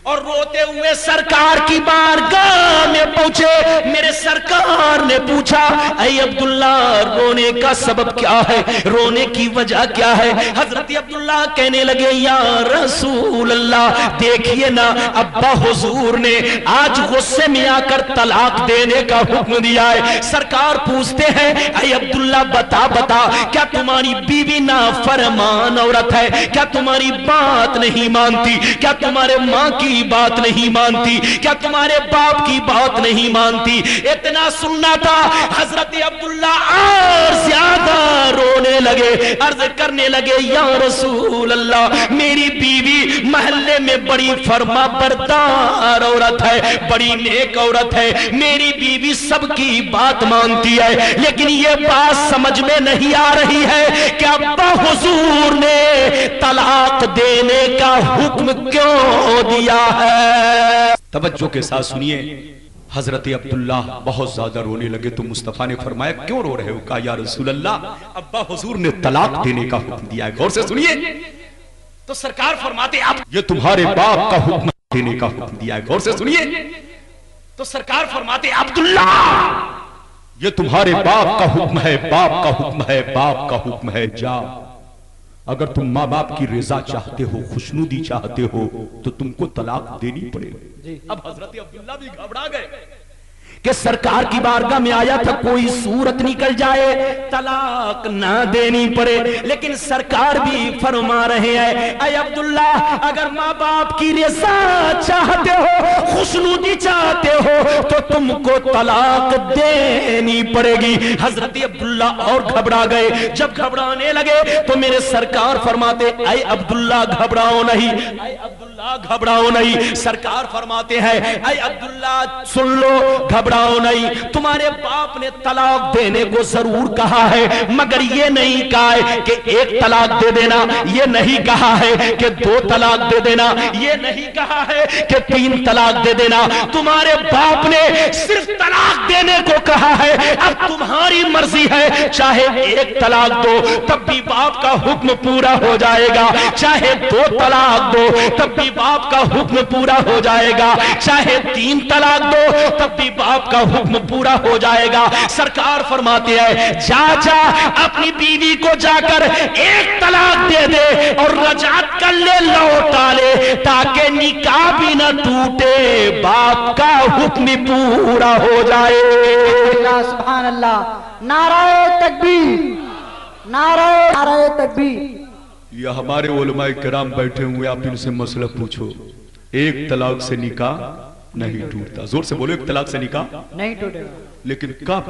S1: اور روتے ہوئے سرکار کی بارگاہ میں پہنچے. میرے سرکار نے پوچھا اے عبداللہ رونے کا سبب کیا ہے, رونے کی وجہ کیا ہے؟ حضرت عبداللہ کہنے لگے یا رسول اللہ دیکھیے نا, ابا حضور نے آج غصے میں آ کر طلاق دینے کا حکم دیا ہے. سرکار پوچھتے ہیں اے عبداللہ بتا کیا تمہاری بیوی نافرمان عورت ہے, کیا تمہاری بات نہیں مانتی, کیا تمہارے ماں کی بات نہیں مانتی, کیا تمہارے باپ کی بات نہیں مانتی؟ اتنا سننا تھا. حضرت عبداللہ اور زیادہ رونے لگے, عرض کرنے لگے یا رسول اللہ میری بیوی محلے میں بڑی فرما بردار عورت ہے, بڑی نیک عورت ہے, میری بیوی سب کی بات مانتی ہے, لیکن یہ بات سمجھ میں نہیں آ رہی ہے کہ ابا حضور نے طلاق دینے کا حکم کیوں دیا ہے. توجہ کے ساتھ سنیے. حضرت عبداللہ بہت زیادہ رونے لگے تو مصطفیٰ نے فرمایا کیوں رو رہے ہو؟ کہا یا رسول اللہ ابا حضور نے طلاق دینے کا حکم دیا ہے. غور سے سنیے. تو سرکار فرماتے اب یہ تمہارے باپ کا حکم دینے کا حکم دیا ہے. غور سے سنیے. تو سرکار فرماتے عبداللہ یہ تمہارے باپ کا حکم ہے, باپ کا حکم ہے, باپ کا حکم ہے, جا. اگر تم ماں باپ کی رضا چاہتے ہو, خوشنودی چاہتے ہو تو تم کو طلاق دینی پڑے گی. اب حضرت عبداللہ بھی گھبرا گئے کہ سرکار کی بارگاہ میں آیا تھا کوئی صورت نکل جائے طلاق نہ دینی پڑے, لیکن سرکار بھی فرما رہے ہیں اے عبداللہ اگر ماں باپ کی رضا چاہتے ہو, خوشنودی چاہتے ہو تو تم کو طلاق دینی پڑے گی. حضرت عبداللہ اور گھبرا گئے. جب گھبرانے لگے تو میرے سرکار فرماتے اے عبداللہ گھبراؤ نہیں, اے عبداللہ گھبراؤ نہیں. سرکار فرماتے ہیں اے عبداللہ سن لو, گھبراؤ نہیں, تمہارے باپ نے طلاق دینے کو ضرور کہا ہے مگر یہ نہیں کہا ہے کہ 1 طلاق دے دینا, یہ نہیں کہا ہے کہ 2 طلاق دے دینا, یہ نہیں کہا ہے کہ 3 طلاق دے دینا. تمہارے باپ نے صرف طلاق دینے کو کہا ہے. اب تمہاری مرضی ہے, چاہے 1 طلاق دو تب بھی باپ کا حکم پورا ہو جائے گا, چاہے 2 طلاق دو تب بھی باپ کا حکم پورا ہو جائے گا, چاہے 3 طلاق دو تب بھی باپ کا حکم پورا ہو جائے گا. سرکار فرماتے ہیں جا اپنی بیوی کو جا کر 1 طلاق دے دے اور رجعت کر لے, لوٹا لے تاکہ نکاح بھی نہ ٹوٹے, باپ کا حکم پورا ہو جائے.
S2: سبحان اللہ, نعرہ تکبیر, نعرہ تکبیر.
S1: یہ ہمارے علماء کرام بیٹھے ہوئے, آپ ان سے مسئلہ پوچھو. 1 طلاق سے نکاح نہیں ٹوٹتا. زور سے بولو, 1 طلاق سے نکاح
S2: نہیں ٹوٹے گا.
S1: لیکن کب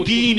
S1: 3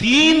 S1: 3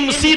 S1: MC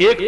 S1: 1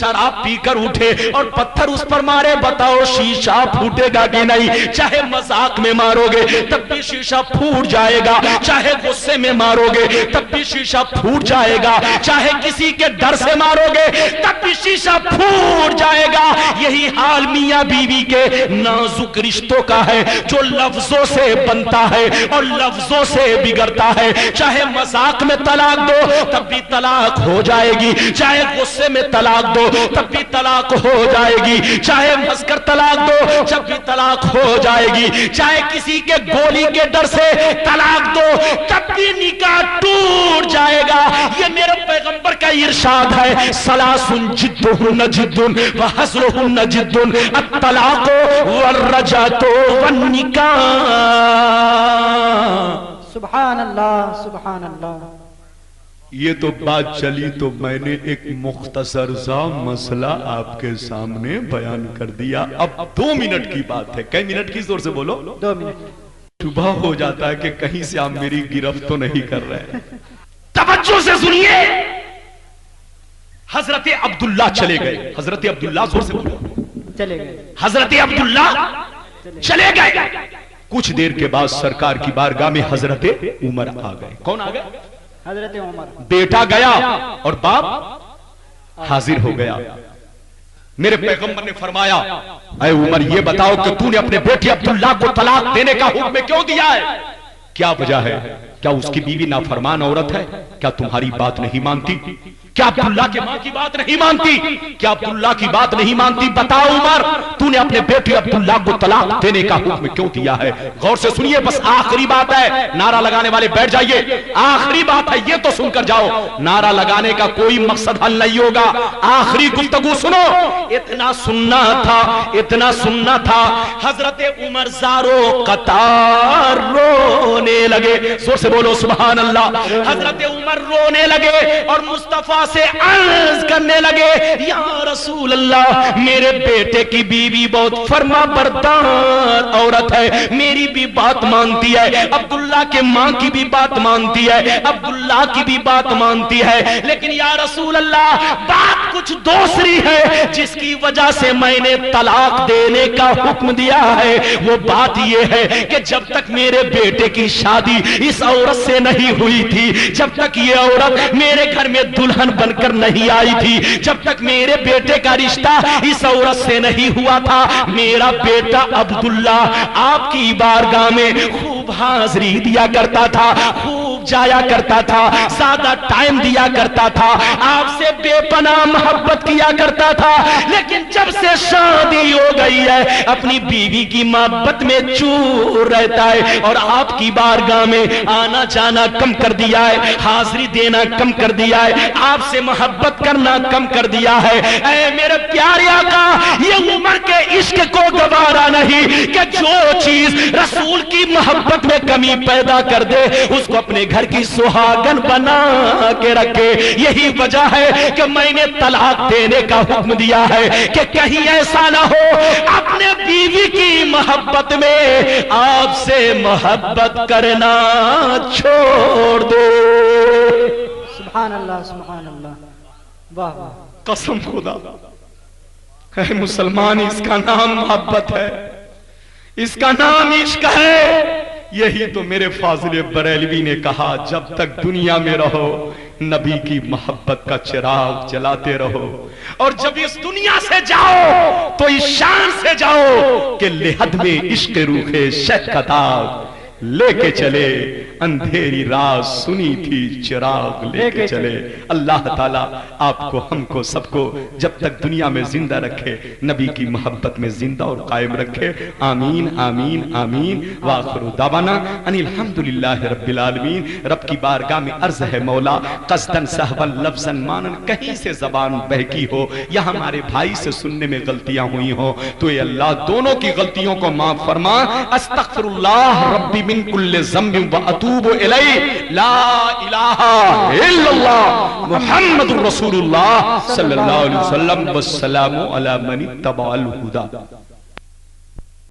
S1: شراب پی کر اٹھے اور پتھر اس پر مارے، بتاؤ شیشہ پھوٹے گا کہ نہیں؟ چاہے مذاق میں مارو گے تب بھی شیشہ پھوٹ جائے گا، چاہے غصے میں مارو گے تب بھی شیشہ پھوٹ جائے گا، چاہے کسی کے ڈر سے مارو گے تب بھی شیشہ پھوٹ جائے گا۔ یہی حال میاں بیوی کے نازک رشتوں کا ہے جو لفظوں سے بنتا ہے اور لفظوں سے بگڑتا ہے۔ چاہے مذاق میں طلاق دو تب بھی طلاق ہو جائے گی، چاہے غصے میں طلاق دو تب بھی طلاق ہو جائے گی، چاہے ہنس کر طلاق دو جب بھی طلاق ہو جائے گی، چاہے کسی کے گولی کے ڈر سے طلاق دو تب بھی نکاح ٹوٹ جائے گا۔ یہ میرے پیغمبر کا ارشاد ہے، ثلاث جدہن جد وحزلہن جد، الطلاق والرجعۃ والنکاح۔
S2: سبحان اللہ سبحان اللہ۔
S1: یہ تو بات چلی تو میں نے ایک مختصر سا مسئلہ آپ کے سامنے بیان کر دیا۔ اب 2 منٹ کی بات ہے۔ کئی منٹ کی؟ زور سے بولو۔
S2: 2 منٹ۔
S1: شبہ ہو جاتا ہے کہ کہیں سے آپ میری گرفت تو نہیں کر رہے۔ توجہ سے سنیے، حضرت عبداللہ چلے گئے۔ حضرت عبداللہ، زور سے بولو،
S2: چلے گئے۔
S1: حضرت عبداللہ چلے گئے۔ کچھ دیر کے بعد سرکار کی بارگاہ میں حضرت عمر آ گئے۔ کون آ گئے؟
S2: حضرت عمر۔
S1: بیٹا گیا اور باپ حاضر ہو گیا۔ میرے پیغمبر نے فرمایا، اے عمر یہ بتاؤ کہ تو نے اپنے بیٹے عبداللہ کو طلاق دینے کا حکم کیوں دیا ہے؟ کیا وجہ ہے؟ کیا اس کی بیوی نافرمان عورت ہے؟ کیا تمہاری بات نہیں مانتی؟ کیا عبداللہ کے ماں کی بات نہیں مانتی؟ کیا عبداللہ کی بات نہیں مانتی؟ بتاؤ عمر، تو نے اپنے بیٹے عبداللہ کو طلاق دینے کا حکم کیوں دیا ہے؟ غور سے سنیے، بس آخری بات ہے، نعرہ لگانے والے بیٹھ جائیے، آخری بات ہے، یہ تو سن کر جاؤ۔ نعرہ لگانے کا کوئی مقصد حل نہیں ہوگا، آخری گفتگو سنو۔ اتنا سننا تھا، اتنا سننا تھا، حضرت عمر زارو قطار رونے لگے۔ زور سے بولو سبحان اللہ۔ حضرت عمر رونے لگے اور مصطفیٰ سے عرض کرنے لگے، یا رسول اللہ، میرے بیٹے کی بیوی بہت فرما بردار عورت ہے، میری بھی بات مانتی ہے، عبداللہ کے ماں کی بھی بات مانتی ہے، عبداللہ کی بھی بات مانتی ہے، لیکن یا رسول اللہ بات کچھ دوسری ہے جس کی وجہ سے میں نے طلاق دینے کا حکم دیا ہے۔ وہ بات یہ ہے کہ جب تک میرے بیٹے کی شادی اس عورت سے نہیں ہوئی تھی، جب تک یہ عورت میرے گھر میں دلہن بن کر نہیں آئی تھی، جب تک میرے بیٹے کا رشتہ اس عورت سے نہیں ہوا تھا، میرا بیٹا عبداللہ آپ کی بارگاہ میں خوب حاضری دیا کرتا تھا، خوب جایا کرتا تھا، زیادہ ٹائم دیا کرتا تھا، آپ سے بے پناہ محبت کیا کرتا تھا، لیکن جب سے شادی ہو گئی ہے اپنی بیوی کی محبت میں چور رہتا ہے اور آپ کی بارگاہ میں آنا جانا کم کر دیا ہے، حاضری دینا کم کر دیا ہے، آپ سے محبت کرنا کم کر دیا ہے۔ اے میرے پیارے آقا، یہ عمر کے عشق کو گوارا نہیں کہ جو چیز رسول کی محبت میں کمی پیدا کر دے اس کو اپنے گھر کی سہاگن بنا کے رکھے۔ یہی وجہ ہے کہ میں نے طلاق دینے کا حکم دیا ہے کہ کہیں ایسا نہ ہو اپنے بیوی کی محبت میں آپ سے محبت کرنا چھوڑ دو۔
S2: سبحان اللہ سبحان اللہ، واہ واہ۔
S1: قسم خدا، اے مسلمان، اس کا نام محبت ہے، اس کا نام عشق ہے۔ یہی تو میرے فاضل بریلوی نے کہا، جب تک دنیا میں رہو نبی کی محبت کا چراغ جلاتے رہو، اور جب اس دنیا سے جاؤ تو اس شان سے جاؤ کہ لحد میں عشق روح شہ کا داغ لے کے چلے، اندھیری رات سنی تھی چراغ لے کے چلے۔ اللہ تعالیٰ آپ کو، ہم کو، سب کو جب تک دنیا میں زندہ رکھے نبی کی محبت میں زندہ اور قائم رکھے۔ آمین آمین آمین۔ وآخر دعوانا ان الحمدللہ رب العالمین۔ رب کی بارگاہ میں عرض ہے مولا، قصداً سہواً لفظاً مانن، کہیں سے زبان بہکی ہو یا ہمارے بھائی سے سننے میں غلطیاں ہوئی ہوں تو اے اللہ دونوں کی غلطیوں کو معاف فرما۔ استغفر اللہ ربی من کل ذنب واتوب الیہ، لا الہ الا اللہ محمد رسول اللہ صلی اللہ علیہ وسلم، والسلام علی من اتبع الہدی۔